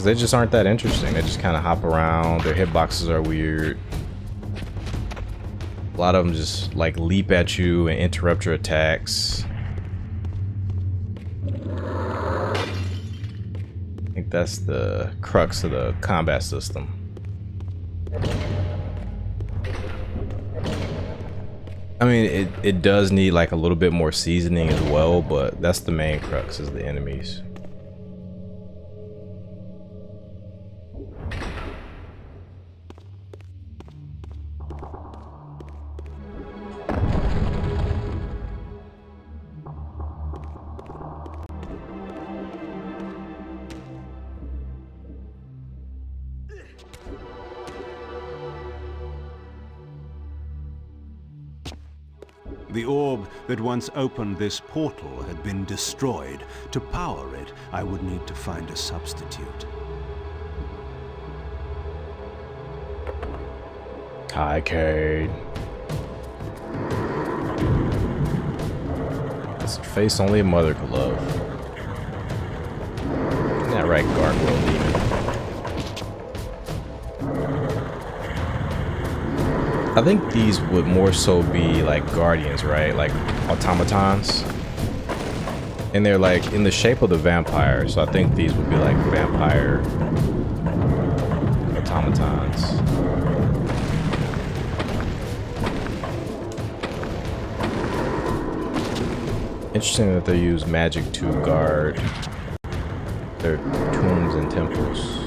[SPEAKER 1] They just aren't that interesting. They just kind of hop around. Their hitboxes are weird. A lot of them just like leap at you and interrupt your attacks. I think that's the crux of the combat system. I mean, it does need like a little bit more seasoning as well, but that's the main crux, is the enemies.
[SPEAKER 3] The orb that once opened this portal had been destroyed. To power it, I would need to find a substitute.
[SPEAKER 1] Hi, Kain. It's a face only a mother could love. Isn't that right, gargoyle demon? I think these would more so be like guardians, right? Like automatons. And they're like in the shape of the vampire, so I think these would be like vampire automatons. Interesting that they use magic to guard their tombs and temples.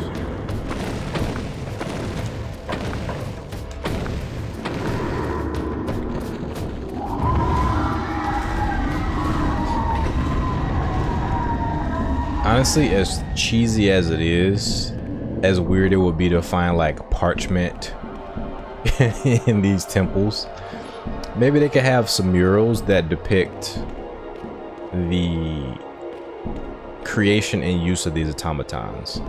[SPEAKER 1] Honestly, as cheesy as it is, as weird it would be to find like parchment in these temples, maybe they could have some murals that depict the creation and use of these automatons.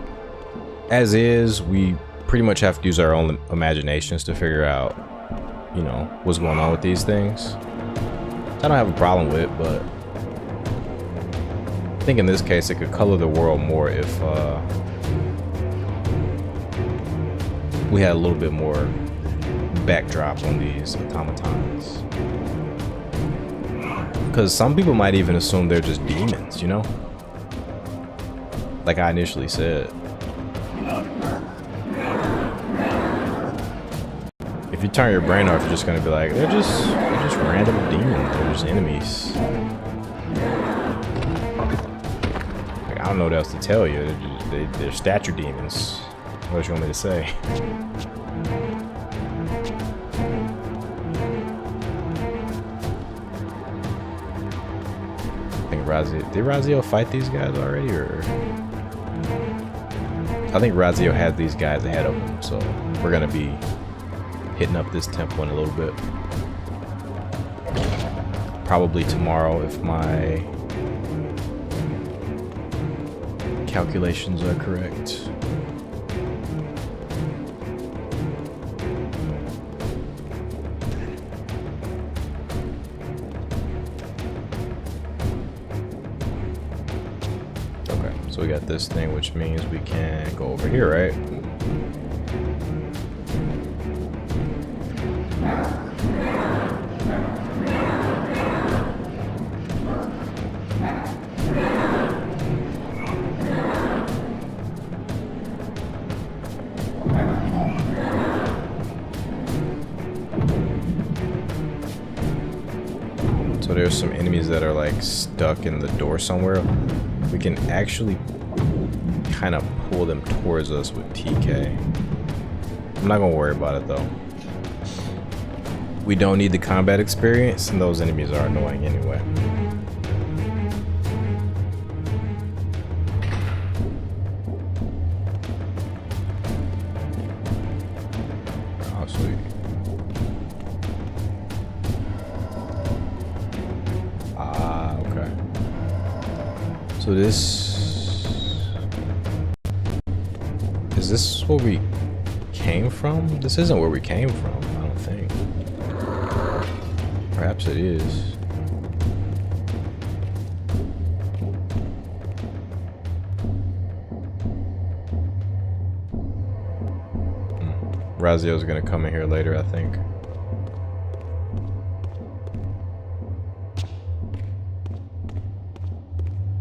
[SPEAKER 1] As is, we pretty much have to use our own imaginations to figure out, you know, what's going on with these things. I don't have a problem with it, but I think in this case it could color the world more if we had a little bit more backdrop on these automatons. Because some people might even assume they're just demons, you know? Like I initially said. If you turn your brain off, you're just gonna be like, they're just random demons, they're just enemies. Like, I don't know what else to tell you. They're stature demons. What do you want me to say? Raziel. Did Raziel fight these guys already, or? I think Raziel had these guys ahead of him, so we're gonna be hitting up this temple in a little bit. Probably tomorrow if my calculations are correct. Okay, so we got this thing, which means we can go over here, right? So there's some enemies that are like stuck in the door somewhere. We can actually kind of pull them towards us with TK. I'm not gonna worry about it though. We don't need the combat experience, and those enemies are annoying anyway. Oh, sweet. Ah, okay. So is this where we came from? This isn't where we came from, I don't think. Perhaps it is. Raziel's gonna come in here later, I think.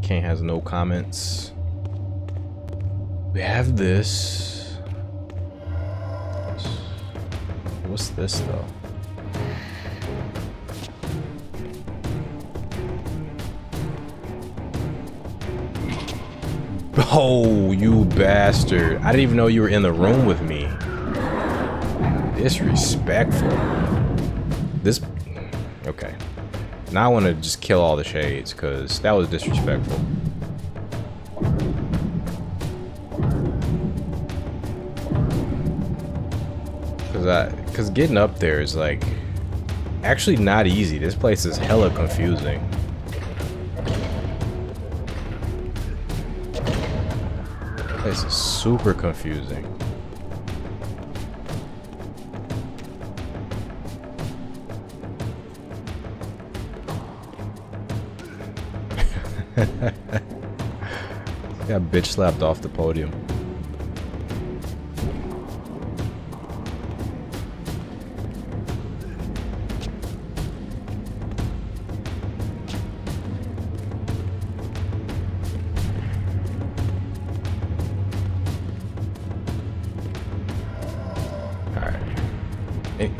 [SPEAKER 1] Kain has no comments. We have this. What's this though? Oh, you bastard. I didn't even know you were in the room with me. Disrespectful. This... Okay. Now I want to just kill all the shades, because that was disrespectful. Because getting up there is like... actually not easy. This place is hella confusing. This is super confusing. Got bitch slapped off the podium.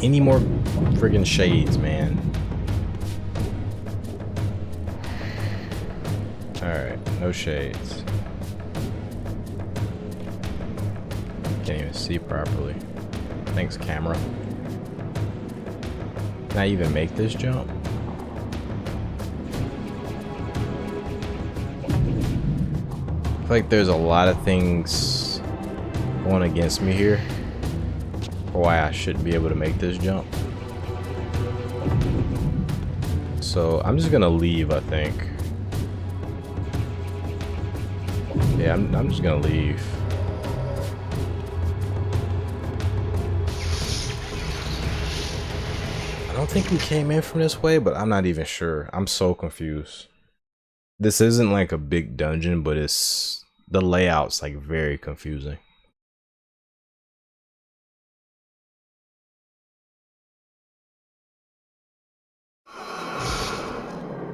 [SPEAKER 1] Any more friggin' shades, man. Alright, no shades. Can't even see properly. Thanks, camera. Can I even make this jump? I feel like there's a lot of things going against me here. Why I shouldn't be able to make this jump. So I'm just gonna leave, I think. Yeah, I'm just gonna leave. I don't think we came in from this way, but I'm not even sure. I'm so confused. This isn't like a big dungeon, but it's the layout's like very confusing.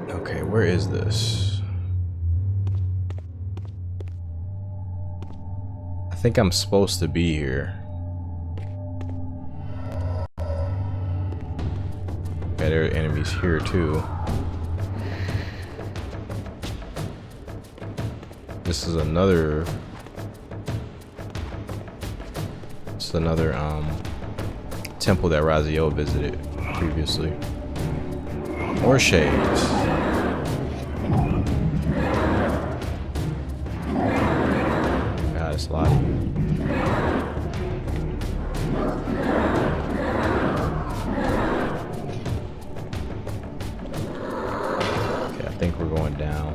[SPEAKER 1] Okay, where is this? I think I'm supposed to be here. Okay, there are enemies here too. This is another... It's another temple that Raziel visited previously. More shades. it's a lot of you. Okay, I think we're going down.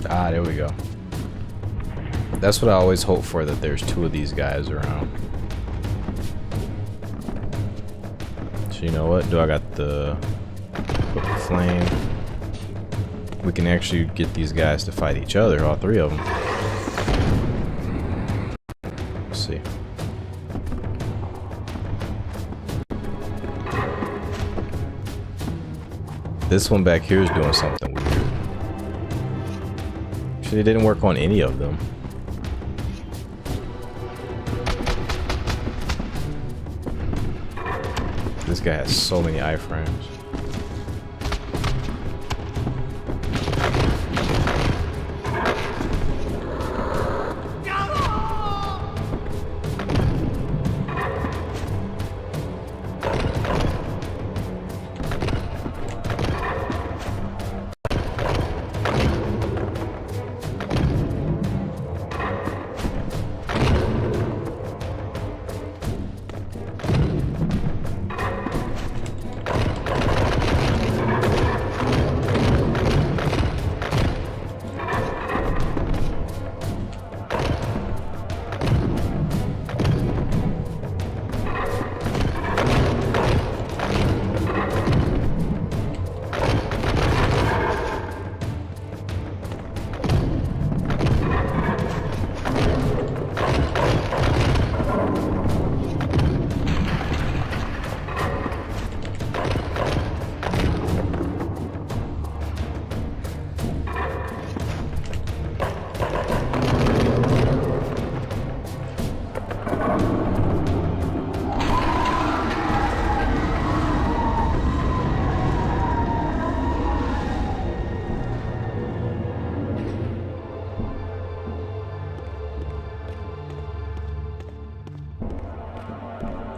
[SPEAKER 1] Ah, there we go. That's what I always hope for, that there's two of these guys around. So you know what? Do I got the flame? We can actually get these guys to fight each other, all three of them. Let's see. This one back here is doing something weird. Actually, it didn't work on any of them. This guy has so many iframes.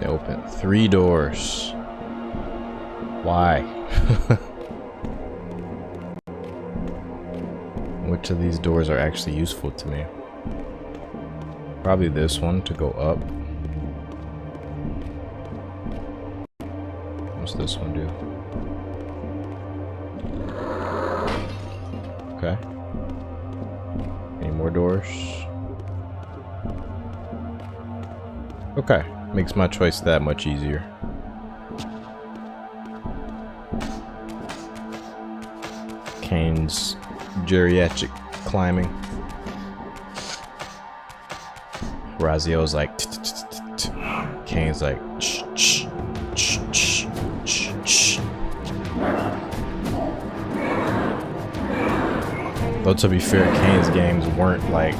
[SPEAKER 1] They open 3 doors. Why? Which of these doors are actually useful to me? Probably this one to go up. What's this one do? Okay. Any more doors? Okay. Makes my choice that much easier. Kain's geriatric climbing. Raziel's like Kain's like shh, shh, shh, shh, shh, shh. Though to be fair, Kain's games weren't like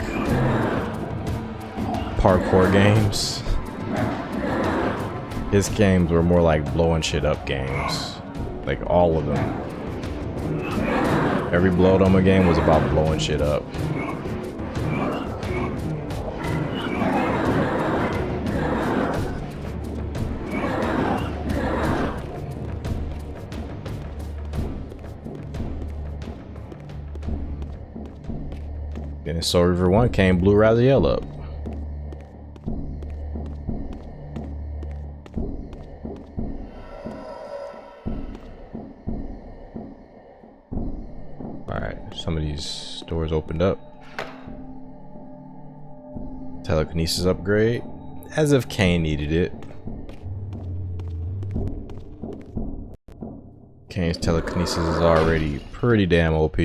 [SPEAKER 1] parkour games. His games were more like blowing shit up games. Like all of them. Every Blood Omen game was about blowing shit up. And so Reaver 1 Kain blew Raziel up. Some of these doors opened up. Telekinesis upgrade. As if Kain needed it. Kain's telekinesis is already pretty damn OP.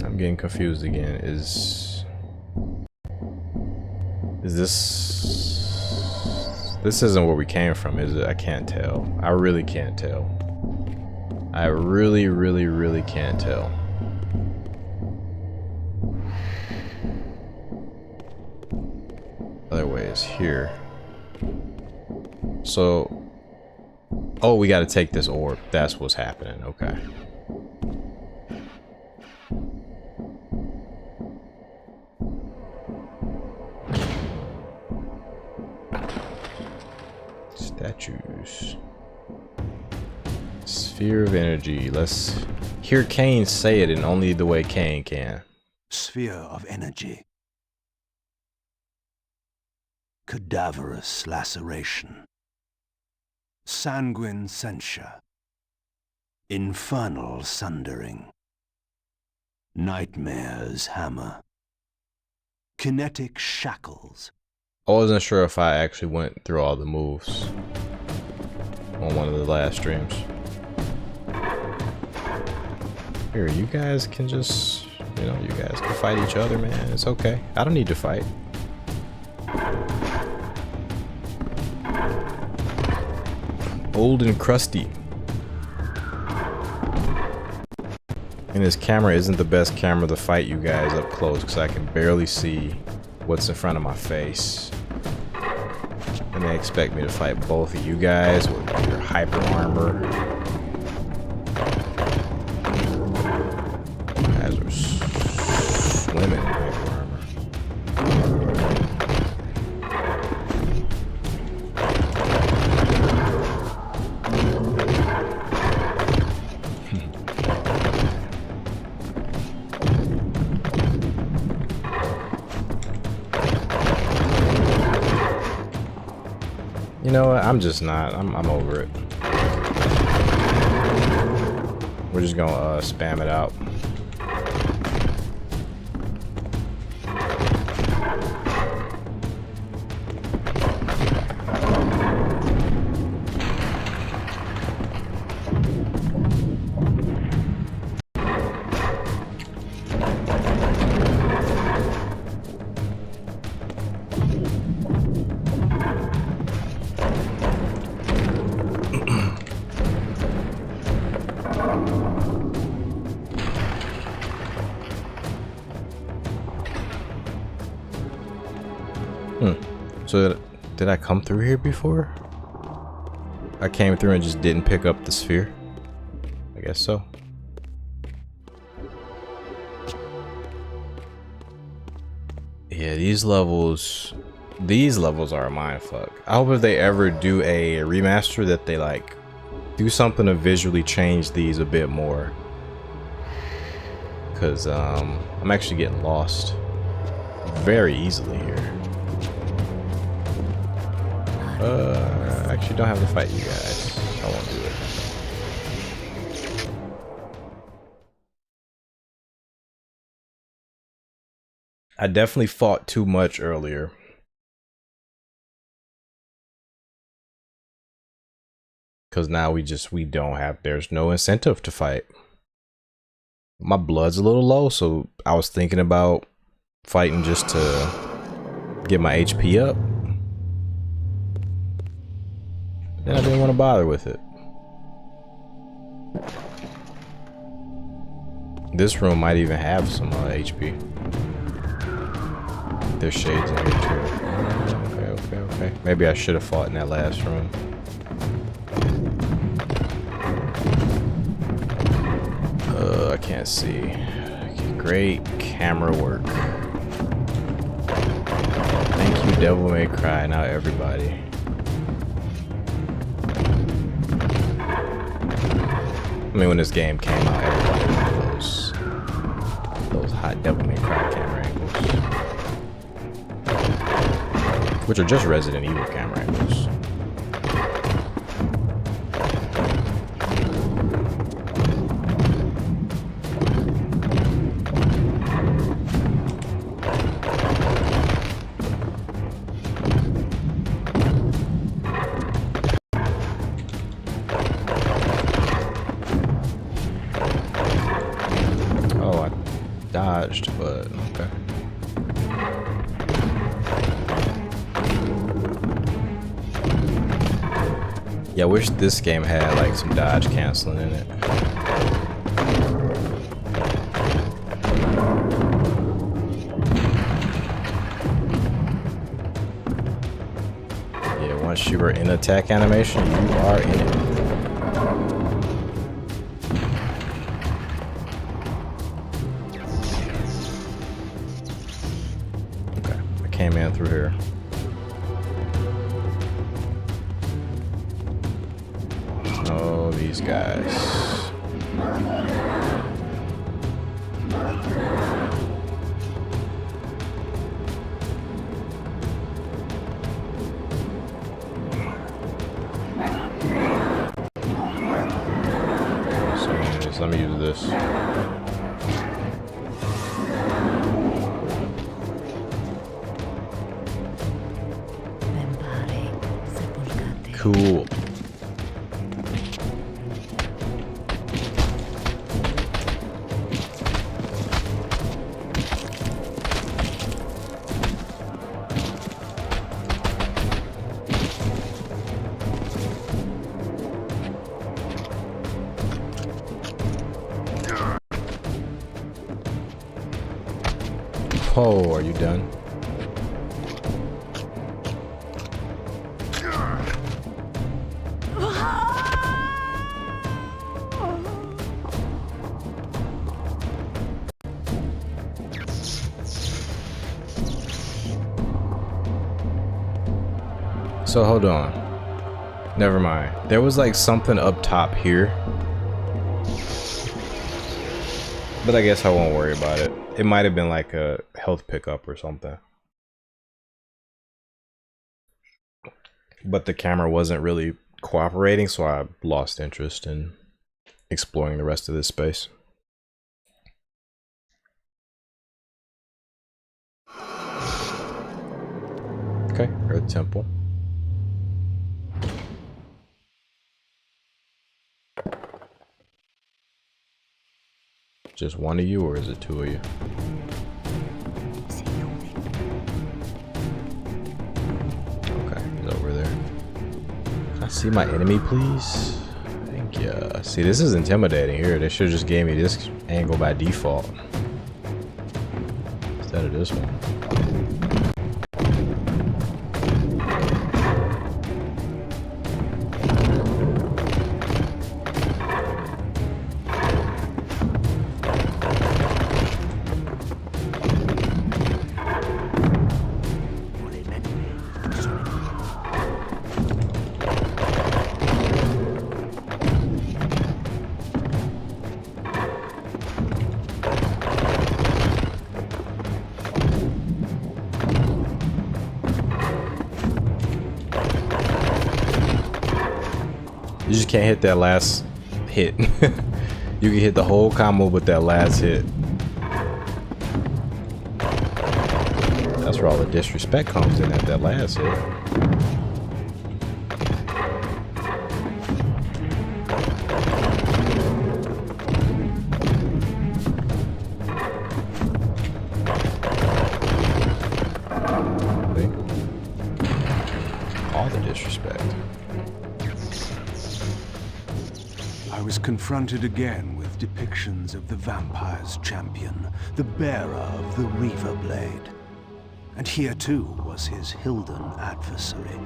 [SPEAKER 1] I'm getting confused again. Is this This isn't where we came from, is it? I can't tell. I really can't tell. I really can't tell. Other way is here. So, oh, we got to take this orb. That's what's happening. Okay. Statues. Sphere of energy. Let's hear Kain say it in only the way Kain can.
[SPEAKER 3] Sphere of energy. Cadaverous laceration. Sanguine censure. Infernal sundering. Nightmare's hammer. Kinetic shackles.
[SPEAKER 1] I wasn't sure if I actually went through all the moves on one of the last streams. Here, you guys can just, you know, you guys can fight each other, man. It's okay. I don't need to fight. Old and crusty. And this camera isn't the best camera to fight you guys up close because I can barely see what's in front of my face. And they expect me to fight both of you guys with your hyper armor. You guys are swimming in hyper armor. You know what? I'm just not. I'm over it. We're just gonna spam it out. So did I come through here before? I came through and just didn't pick up the sphere. I guess so. Yeah, these levels are a mindfuck. I hope if they ever do a remaster that they like do something to visually change these a bit more. Cause I'm actually getting lost very easily here. I actually don't have to fight you guys. I won't do it. I definitely fought too much earlier. Cause now we don't have, there's no incentive to fight. My blood's a little low, so I was thinking about fighting just to get my HP up. Then I didn't want to bother with it. This room might even have some HP. There's shades in here too. Okay. Maybe I should have fought in that last room. I can't see. Okay, great camera work. Thank you, Devil May Cry. Now everybody. I mean, when this game came out, everybody had those hot Devil May Cry camera angles, which are just Resident Evil camera angles. But okay. Yeah, I wish this game had like some dodge canceling in it. Yeah, once you were in attack animation, you are in it. Okay, I came in through here. Oh, these guys. So let me use this. Cool. Oh, are you done? So hold on. Never mind. There was like something up top here. But I guess I won't worry about it. It might have been like a health pickup or something. But the camera wasn't really cooperating, so I lost interest in exploring the rest of this space. Okay, Earth Temple. Just one of you, or is it two of you? Okay, he's over there. Can I see my enemy, please? Thank you. See, this is intimidating here. They should have just gave me this angle by default instead of this one. You just can't hit that last hit. You can hit the whole combo with that last hit. That's where all the disrespect comes in, at that last hit. See? All the disrespect.
[SPEAKER 3] I was confronted again with depictions of the vampire's champion, the bearer of the Reaver blade. And here too was his Hilden adversary,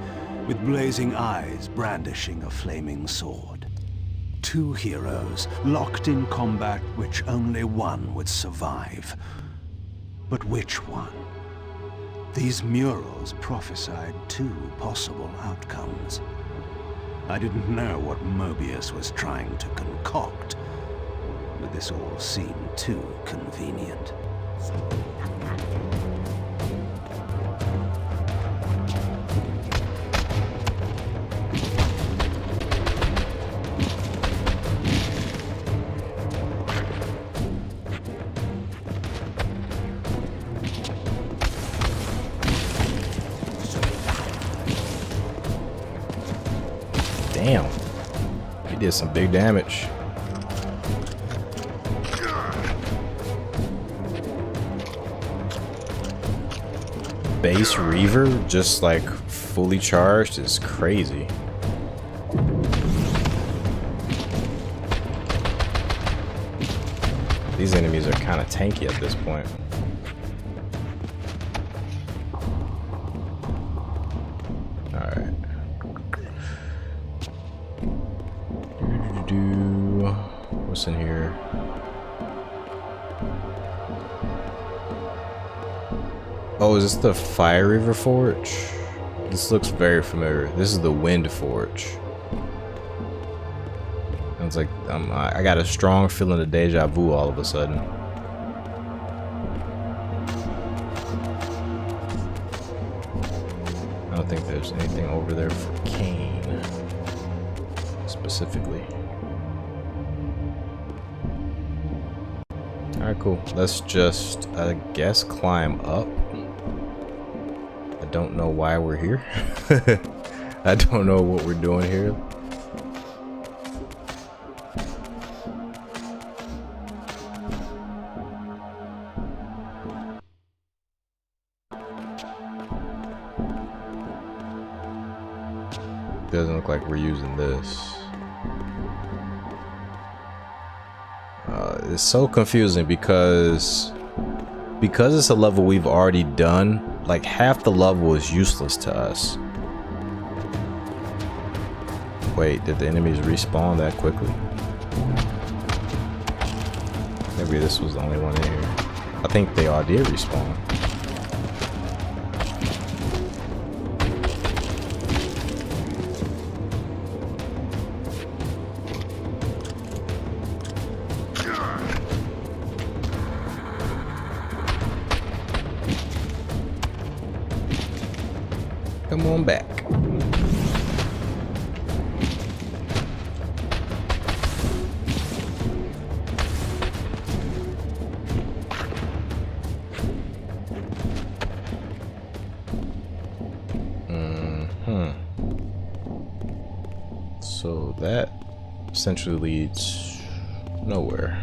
[SPEAKER 3] with blazing eyes brandishing a flaming sword. Two heroes locked in combat which only one would survive. But which one? These murals prophesied two possible outcomes. I didn't know what Mobius was trying to concoct, but this all seemed too convenient.
[SPEAKER 1] Damn, he did some big damage. Base Reaver just like fully charged is crazy. These enemies are kind of tanky at this point. Alright. What's in here? Oh, is this the Fire Reaver Forge? This looks very familiar. This is the Wind Forge. It's like I got a strong feeling of deja vu all of a sudden. I don't think there's anything over there for Kain specifically. Alright, cool. Let's just, I guess, climb up. I don't know why we're here. I don't know what we're doing here. Doesn't look like we're using this. It's so confusing because it's a level we've already done. Like half the level is useless to us. Wait, did the enemies respawn that quickly? Maybe this was the only one in here. I think they all did respawn. Come on back. So that essentially leads nowhere.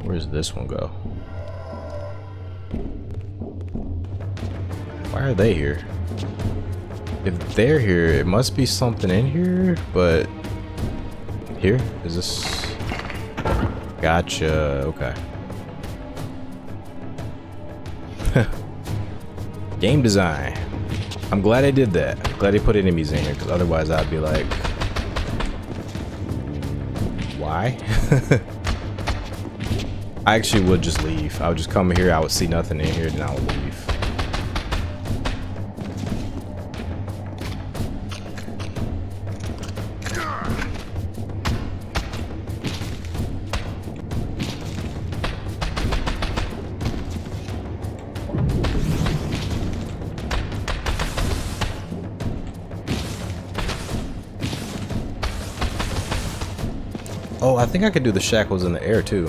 [SPEAKER 1] Where does this one go? Why are they here? If they're here, it must be something in here, but here? Is this? Gotcha, okay. Game design. I'm glad I did that. I'm glad they put enemies in here, because otherwise I'd be like, why? I actually would just leave. I would just come here, I would see nothing in here, then I would leave. Oh, I think I could do the shackles in the air too.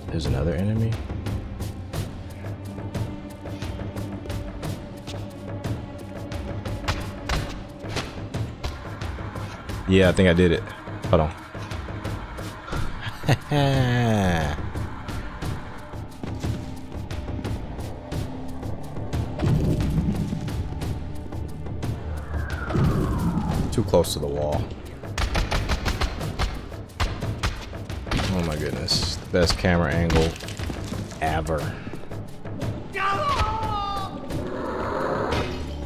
[SPEAKER 1] There's another enemy. Yeah, I think I did it. Hold on. Too close to the wall. Oh my goodness. The best camera angle ever.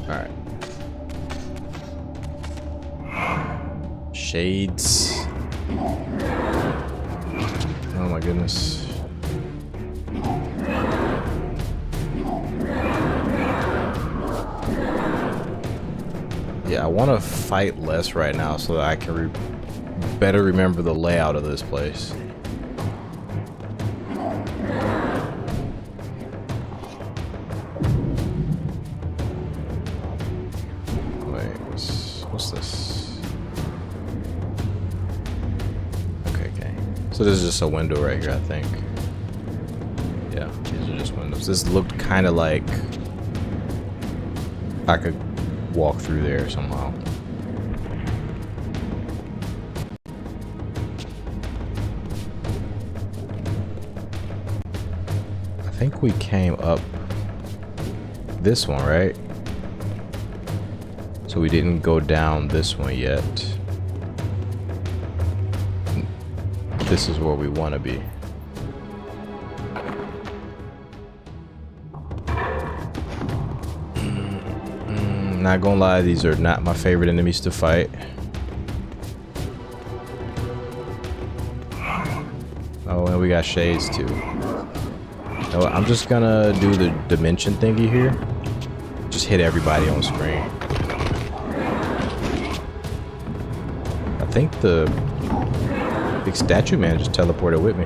[SPEAKER 1] Alright. Shades. Oh my goodness. Yeah, I want to fight less right now so that I can better remember the layout of this place. Wait, what's this? Okay. So this is just a window right here, I think. Yeah, these are just windows. This looked kind of like I could walk through there somehow. I think we came up this one, right? So we didn't go down this one yet. This is where we want to be. Not gonna lie, these are not my favorite enemies to fight. Oh, and we got shades too. No, I'm just gonna do the dimension thingy here. Just hit everybody on screen. I think the big statue man just teleported with me.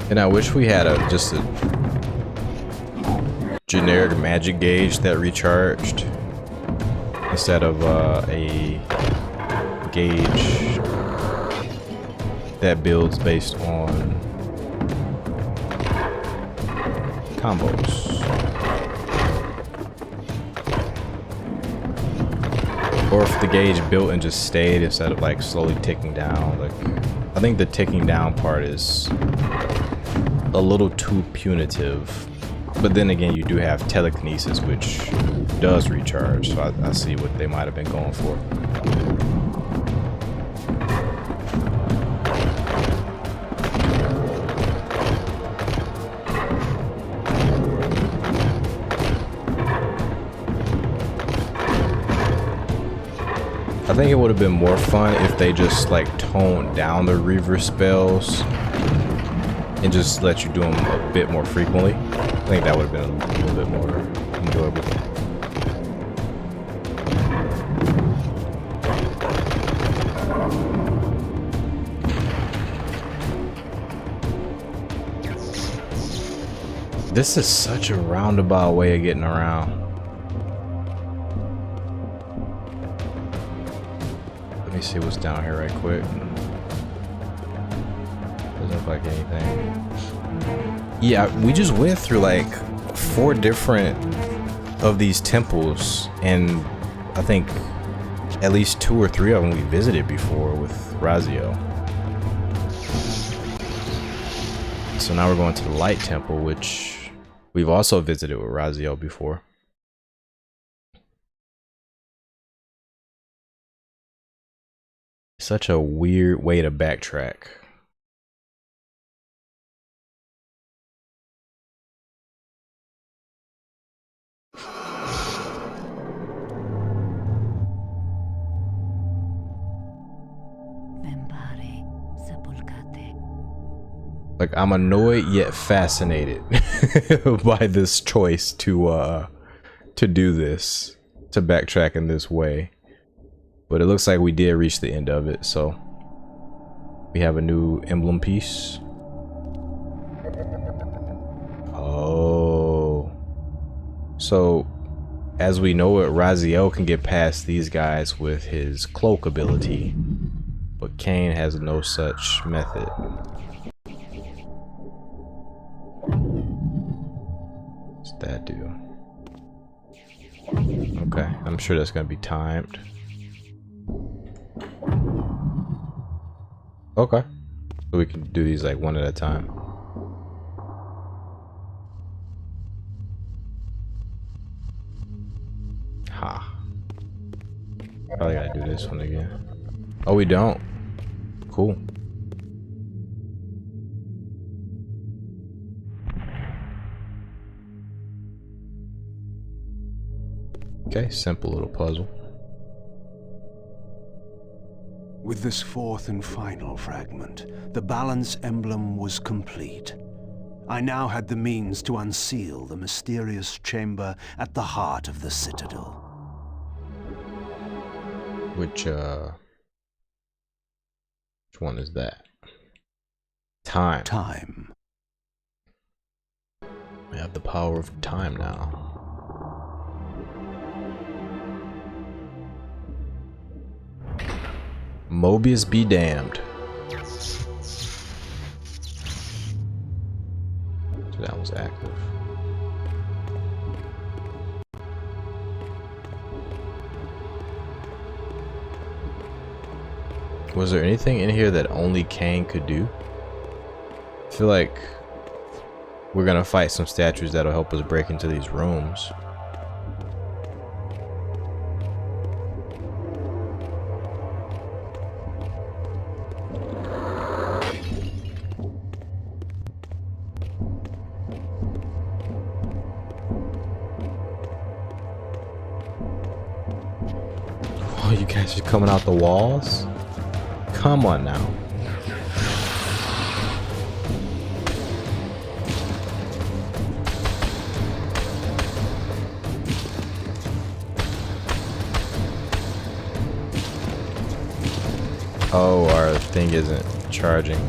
[SPEAKER 1] And I wish we had just a generic magic gauge that recharged instead of a gauge that builds based on combos. Or if the gauge built and just stayed instead of like slowly ticking down. Like, I think the ticking down part is a little too punitive, but then again, you do have telekinesis, which does recharge, so I see what they might have been going for. I think it would have been more fun if they just like toned down the Reaver spells and just let you do them a bit more frequently. I think that would have been a little bit more enjoyable. This is such a roundabout way of getting around. Let me see what's down here right quick. Doesn't look like anything. Yeah, we just went through like 4 different of these temples, and I think at least 2 or 3 of them we visited before with Raziel. So now we're going to the Light Temple, which we've also visited with Raziel before. Such a weird way to backtrack. Like, I'm annoyed yet fascinated by this choice to do this, to backtrack in this way. But it looks like we did reach the end of it, so we have a new emblem piece. Oh. So, as we know it, Raziel can get past these guys with his cloak ability, but Kain has no such method. What's that do? Okay, I'm sure that's gonna be timed. Okay, so we can do these like one at a time. Ha. Probably gotta do this one again. Oh, we don't. Cool. Okay, simple little puzzle.
[SPEAKER 3] With this 4th and final fragment, the balance emblem was complete. I now had the means to unseal the mysterious chamber at the heart of the citadel.
[SPEAKER 1] Which one is that? Time.
[SPEAKER 3] Time.
[SPEAKER 1] We have the power of time now. Mobius be damned. So that was active. Was there anything in here that only Kain could do? I feel like we're gonna fight some statues that'll help us break into these rooms. Oh, you guys are coming out the walls? Come on now. Oh, our thing isn't charging.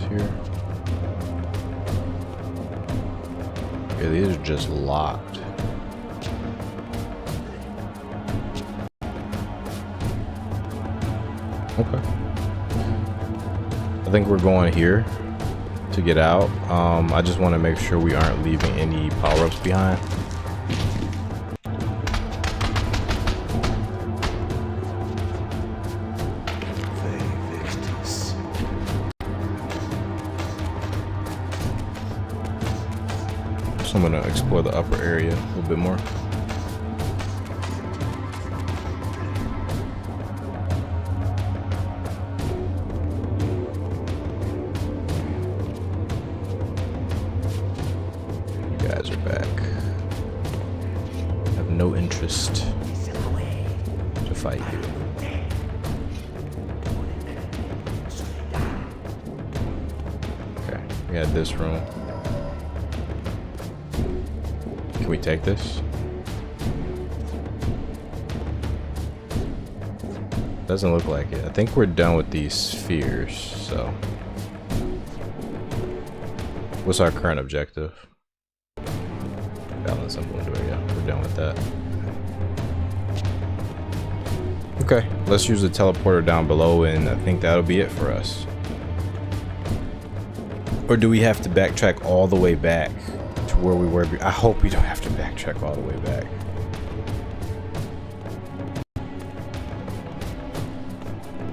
[SPEAKER 1] Here. Yeah, these are just locked. Okay. I think we're going here to get out. I just want to make sure we aren't leaving any power-ups behind. So I'm gonna explore the upper area a little bit more. You guys are back. I have no interest to fight you. Okay, we got this room. Can we take this? Doesn't look like it. I think we're done with these spheres, so. What's our current objective? Balance emblem door, yeah, we're done with that. Okay, let's use the teleporter down below, and I think that'll be it for us. Or do we have to backtrack all the way back to where we were? I hope we don't have to backtrack all the way back.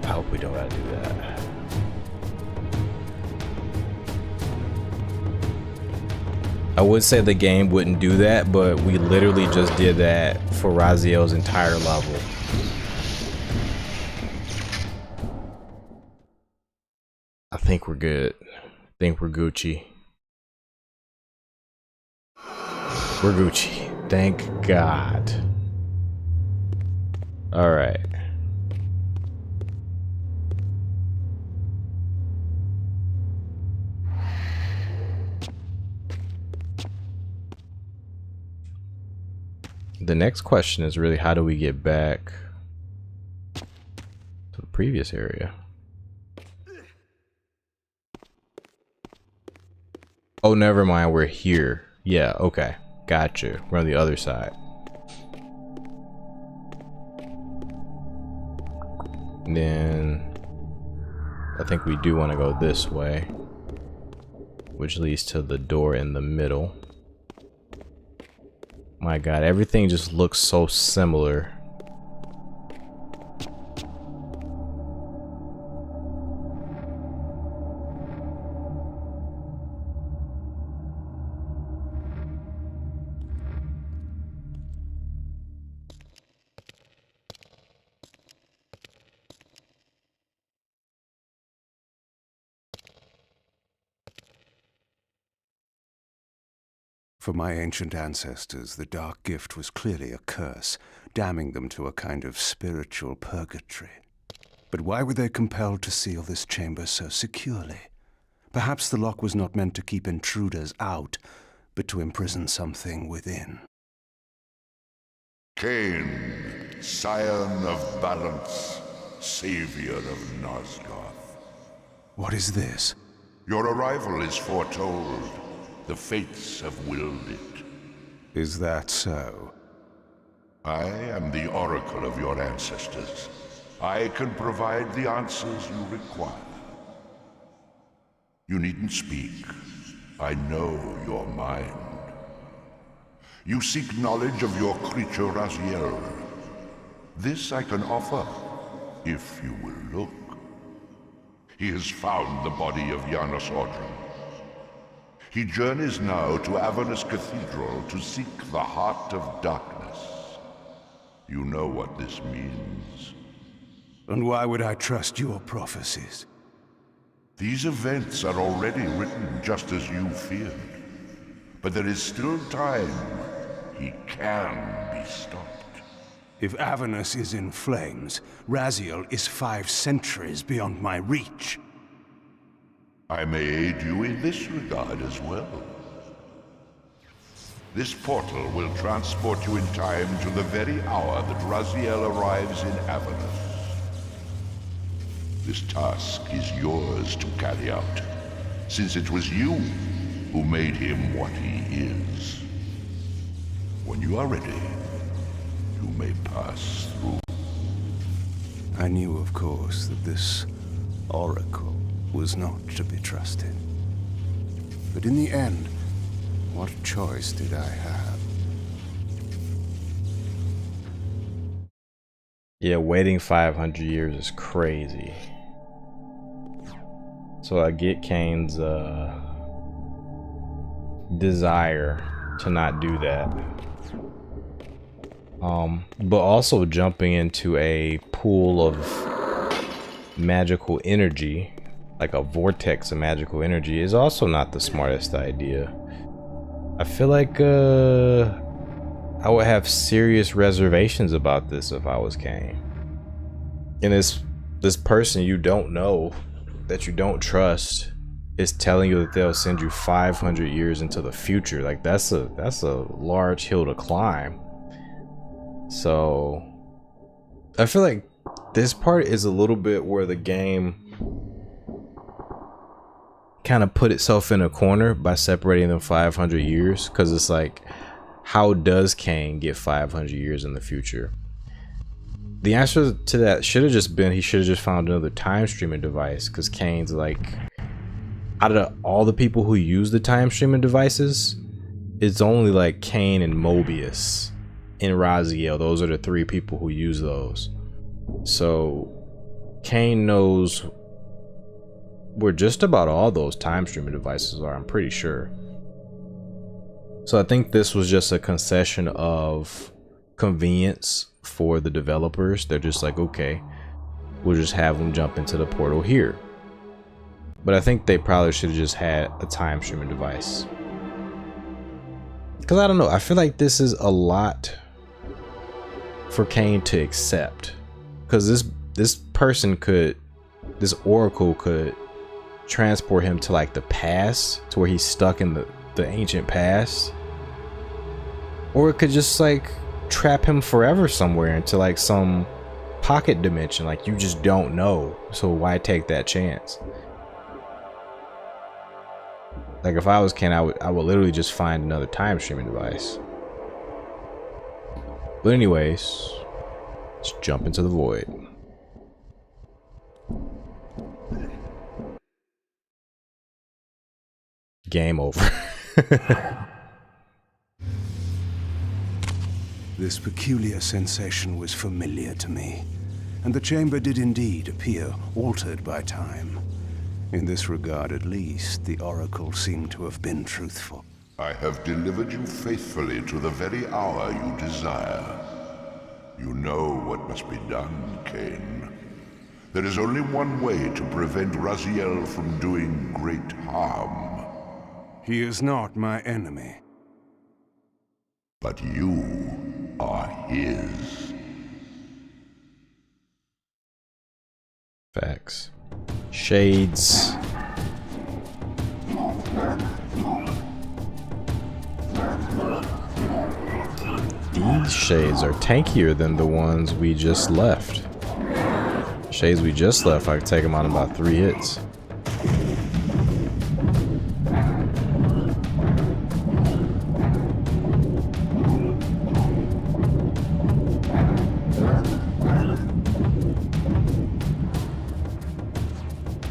[SPEAKER 1] I hope we don't gotta do that. I would say the game wouldn't do that, but we literally just did that for Raziel's entire level. I think we're good. I think we're Gucci. We're Gucci. Thank God. All right. The next question is really, how do we get back to the previous area? Oh, never mind. We're here. Yeah, okay. Gotcha. We're on the other side. And then I think we do want to go this way, which leads to the door in the middle. My God, everything just looks so similar.
[SPEAKER 3] For my ancient ancestors, the dark gift was clearly a curse, damning them to a kind of spiritual purgatory. But why were they compelled to seal this chamber so securely? Perhaps the lock was not meant to keep intruders out, but to imprison something within.
[SPEAKER 6] Kain, scion of balance, savior of Nosgoth.
[SPEAKER 3] What is this?
[SPEAKER 6] Your arrival is foretold. The fates have willed it.
[SPEAKER 3] Is that so?
[SPEAKER 6] I am the oracle of your ancestors. I can provide the answers you require. You needn't speak. I know your mind. You seek knowledge of your creature Raziel. This I can offer, if you will look. He has found the body of Janos Ordrum. He journeys now to Avernus Cathedral to seek the heart of darkness. You know what this means.
[SPEAKER 3] And why would I trust your prophecies?
[SPEAKER 6] These events are already written just as you feared. But there is still time. He can be stopped.
[SPEAKER 3] If Avernus is in flames, Raziel is 5 centuries beyond my reach.
[SPEAKER 6] I may aid you in this regard as well. This portal will transport you in time to the very hour that Raziel arrives in Avernus. This task is yours to carry out, since it was you who made him what he is. When you are ready, you may pass through.
[SPEAKER 3] I knew, of course, that this oracle was not to be trusted. But in the end, what choice did I have?
[SPEAKER 1] Yeah, waiting 500 years is crazy. So I get Kain's desire to not do that. But also jumping into a pool of magical energy, like a vortex of magical energy, is also not the smartest idea. I feel like I would have serious reservations about this if I was Kain. And this person you don't know, that you don't trust, is telling you that they'll send you 500 years into the future. Like that's a large hill to climb. So I feel like this part is a little bit where the game kind of put itself in a corner by separating them 500 years, because it's like, how does Kain get 500 years in the future? The answer to that should have just been he should have just found another time streaming device, because Kain's like, out of all the people who use the time streaming devices, it's only like Kain and Mobius and Raziel. Those are the 3 people who use those. So Kain knows where just about all those time streaming devices are, I'm pretty sure. So I think this was just a concession of convenience for the developers. They're just like, okay, we'll just have them jump into the portal here. But I think they probably should have just had a time streaming device. Because I don't know, I feel like this is a lot for Kain to accept. Because this oracle could transport him to like the past, to where he's stuck in the ancient past. Or it could just like trap him forever somewhere into like some pocket dimension. Like, you just don't know, so why take that chance? Like, if I was Kain, I would literally just find another time streaming device. But anyways, let's jump into the void. Game over.
[SPEAKER 3] This peculiar sensation was familiar to me, and the chamber did indeed appear altered by time. In this regard, at least, the oracle seemed to have been truthful.
[SPEAKER 6] I have delivered you faithfully to the very hour you desire. You know what must be done, Kain. There is only one way to prevent Raziel from doing great harm.
[SPEAKER 3] He is not my enemy.
[SPEAKER 6] but you are his.
[SPEAKER 1] Facts. Shades. These shades are tankier than the ones we just left. Shades we just left, I could take them out in about 3 hits.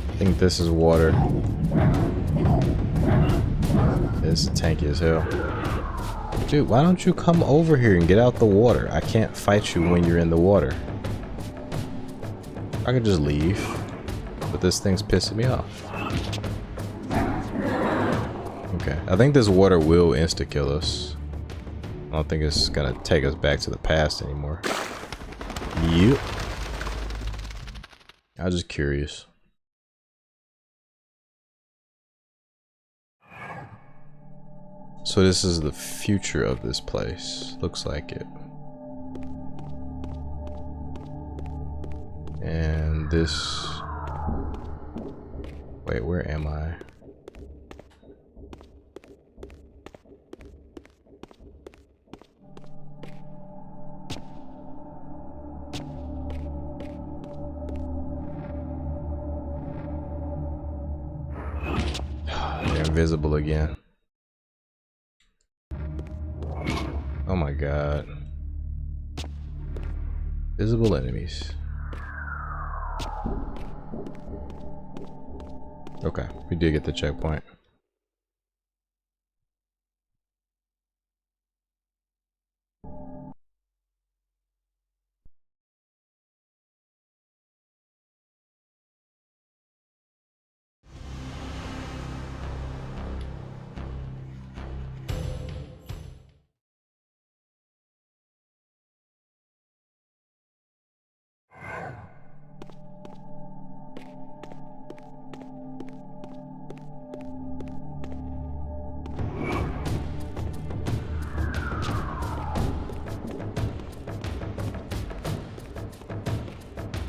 [SPEAKER 1] I think this is water. This is tanky as hell. Dude, why don't you come over here and get out the water? I can't fight you when you're in the water. I could just leave, but this thing's pissing me off. Okay, I think this water will insta-kill us. I don't think it's gonna take us back to the past anymore. Yep. I was just curious. So this is the future of this place. Looks like it. And this... Wait, where am I? They're invisible again. Oh my god. Visible enemies. Okay, we did get the checkpoint.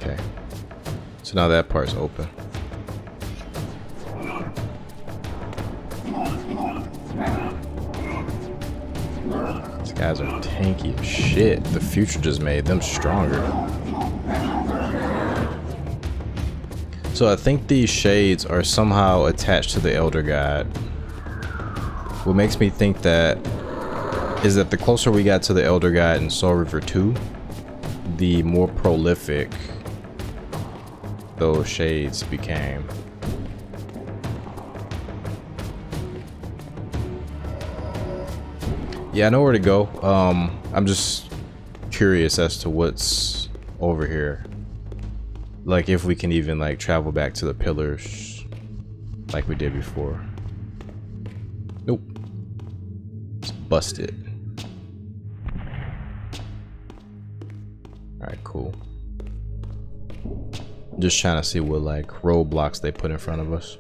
[SPEAKER 1] Okay, so now that part's open. These guys are tanky as shit. The future just made them stronger. So I think these shades are somehow attached to the Elder God. What makes me think that is that the closer we got to the Elder God in Soul Reaver 2, the more prolific those shades became. Yeah, I know where to go. I'm just curious as to what's over here. Like if we can even like travel back to the pillars like we did before. Nope. It's busted. Alright, cool. Just trying to see what like roadblocks they put in front of us.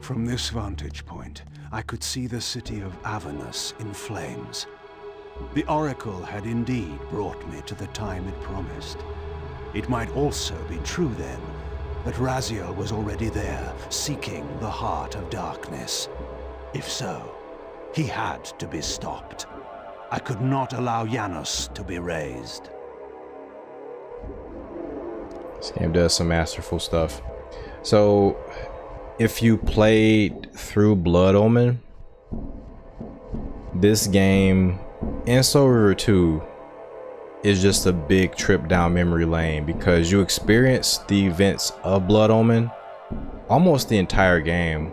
[SPEAKER 3] From this vantage point, I could see the city of Avernus in flames. The Oracle had indeed brought me to the time it promised. It might also be true then that Raziel was already there, seeking the heart of darkness. If so, he had to be stopped. I could not allow Janos to be raised.
[SPEAKER 1] This game does some masterful stuff. So if you played through Blood Omen, this game and Soul Reaver 2 is just a big trip down memory lane because you experience the events of Blood Omen almost the entire game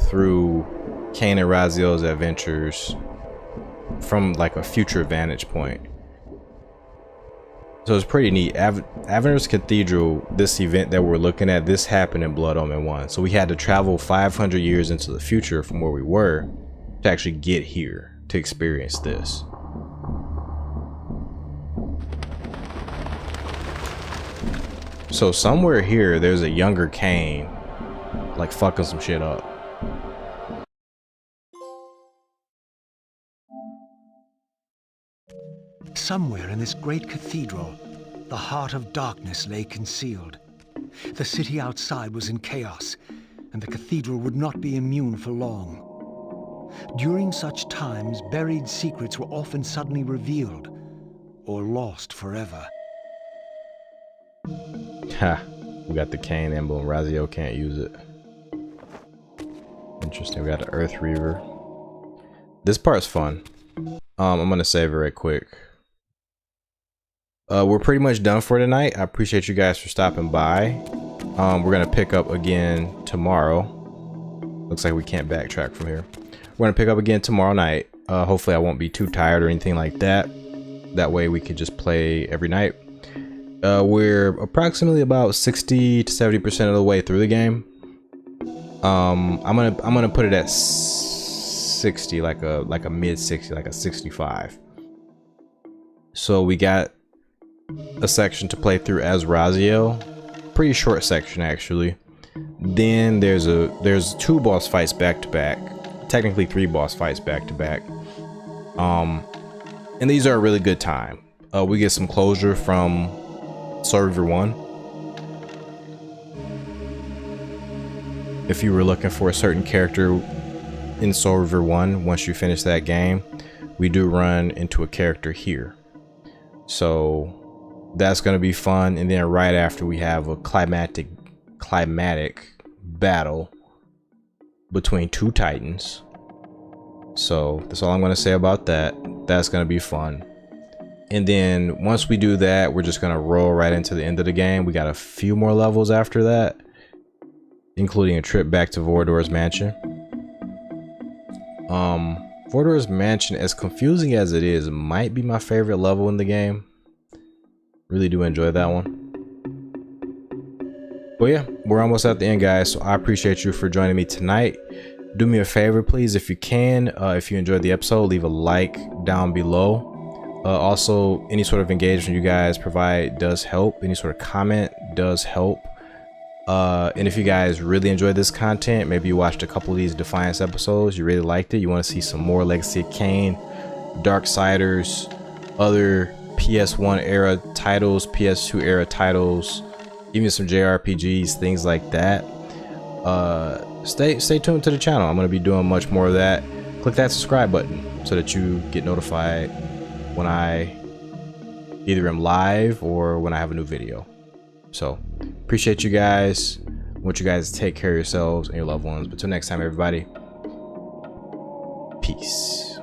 [SPEAKER 1] through Kain and Raziel's adventures from like a future vantage point. So it's pretty neat. Avernus Cathedral, this event that we're looking at, this happened in Blood Omen 1. So we had to travel 500 years into the future from where we were to actually get here to experience this. So somewhere here, there's a younger Kain, like fucking some shit up.
[SPEAKER 2] Somewhere in this great cathedral, the heart of darkness lay concealed. The city outside was in chaos, and the cathedral would not be immune for long. During such times, buried secrets were often suddenly revealed, or lost forever.
[SPEAKER 1] Ha, we got the Kain emblem. Raziel can't use it. Interesting. We got the Earth Reaver. This part's fun. I'm gonna save it right quick. We're pretty much done for tonight. I appreciate you guys for stopping by. We're gonna pick up again tomorrow. Looks like we can't backtrack from here. We're gonna pick up again tomorrow night. Hopefully I won't be too tired or anything like that. That way we could just play every night. We're approximately about 60 to 70% of the way through the game. I'm gonna put it at 60, like a mid 60, like a 65. So we got a section to play through as Raziel, pretty short section actually. Then there's 2 boss fights back to back, technically 3 boss fights back to back. And these are a really good time. We get some closure from Reaver 1. If you were looking for a certain character in Reaver 1, once you finish that game, we do run into a character here. So that's going to be fun. And then right after, we have a climatic battle between 2 titans. So that's all I'm going to say about that. That's going to be fun. And then once we do that, we're just going to roll right into the end of the game. We got a few more levels after that, including a trip back to Vorador's mansion. Vorador's mansion, as confusing as it is, might be my favorite level in the game. Really do enjoy that one. But yeah, we're almost at the end, guys, so I appreciate you for joining me tonight. Do me a favor, please, if you can, if you enjoyed the episode, leave a like down below. Also, any sort of engagement you guys provide does help. Any sort of comment does help. And if you guys really enjoyed this content, maybe you watched a couple of these Defiance episodes, you really liked it, you want to see some more Legacy of Kain, Darksiders, other PS1 era titles, PS2 era titles, even some JRPGs, things like that, stay tuned to the channel. I'm going to be doing much more of that. Click that subscribe button so that you get notified when I either am live or when I have a new video. So appreciate you guys. I want you guys to take care of yourselves and your loved ones. But till next time, everybody, peace.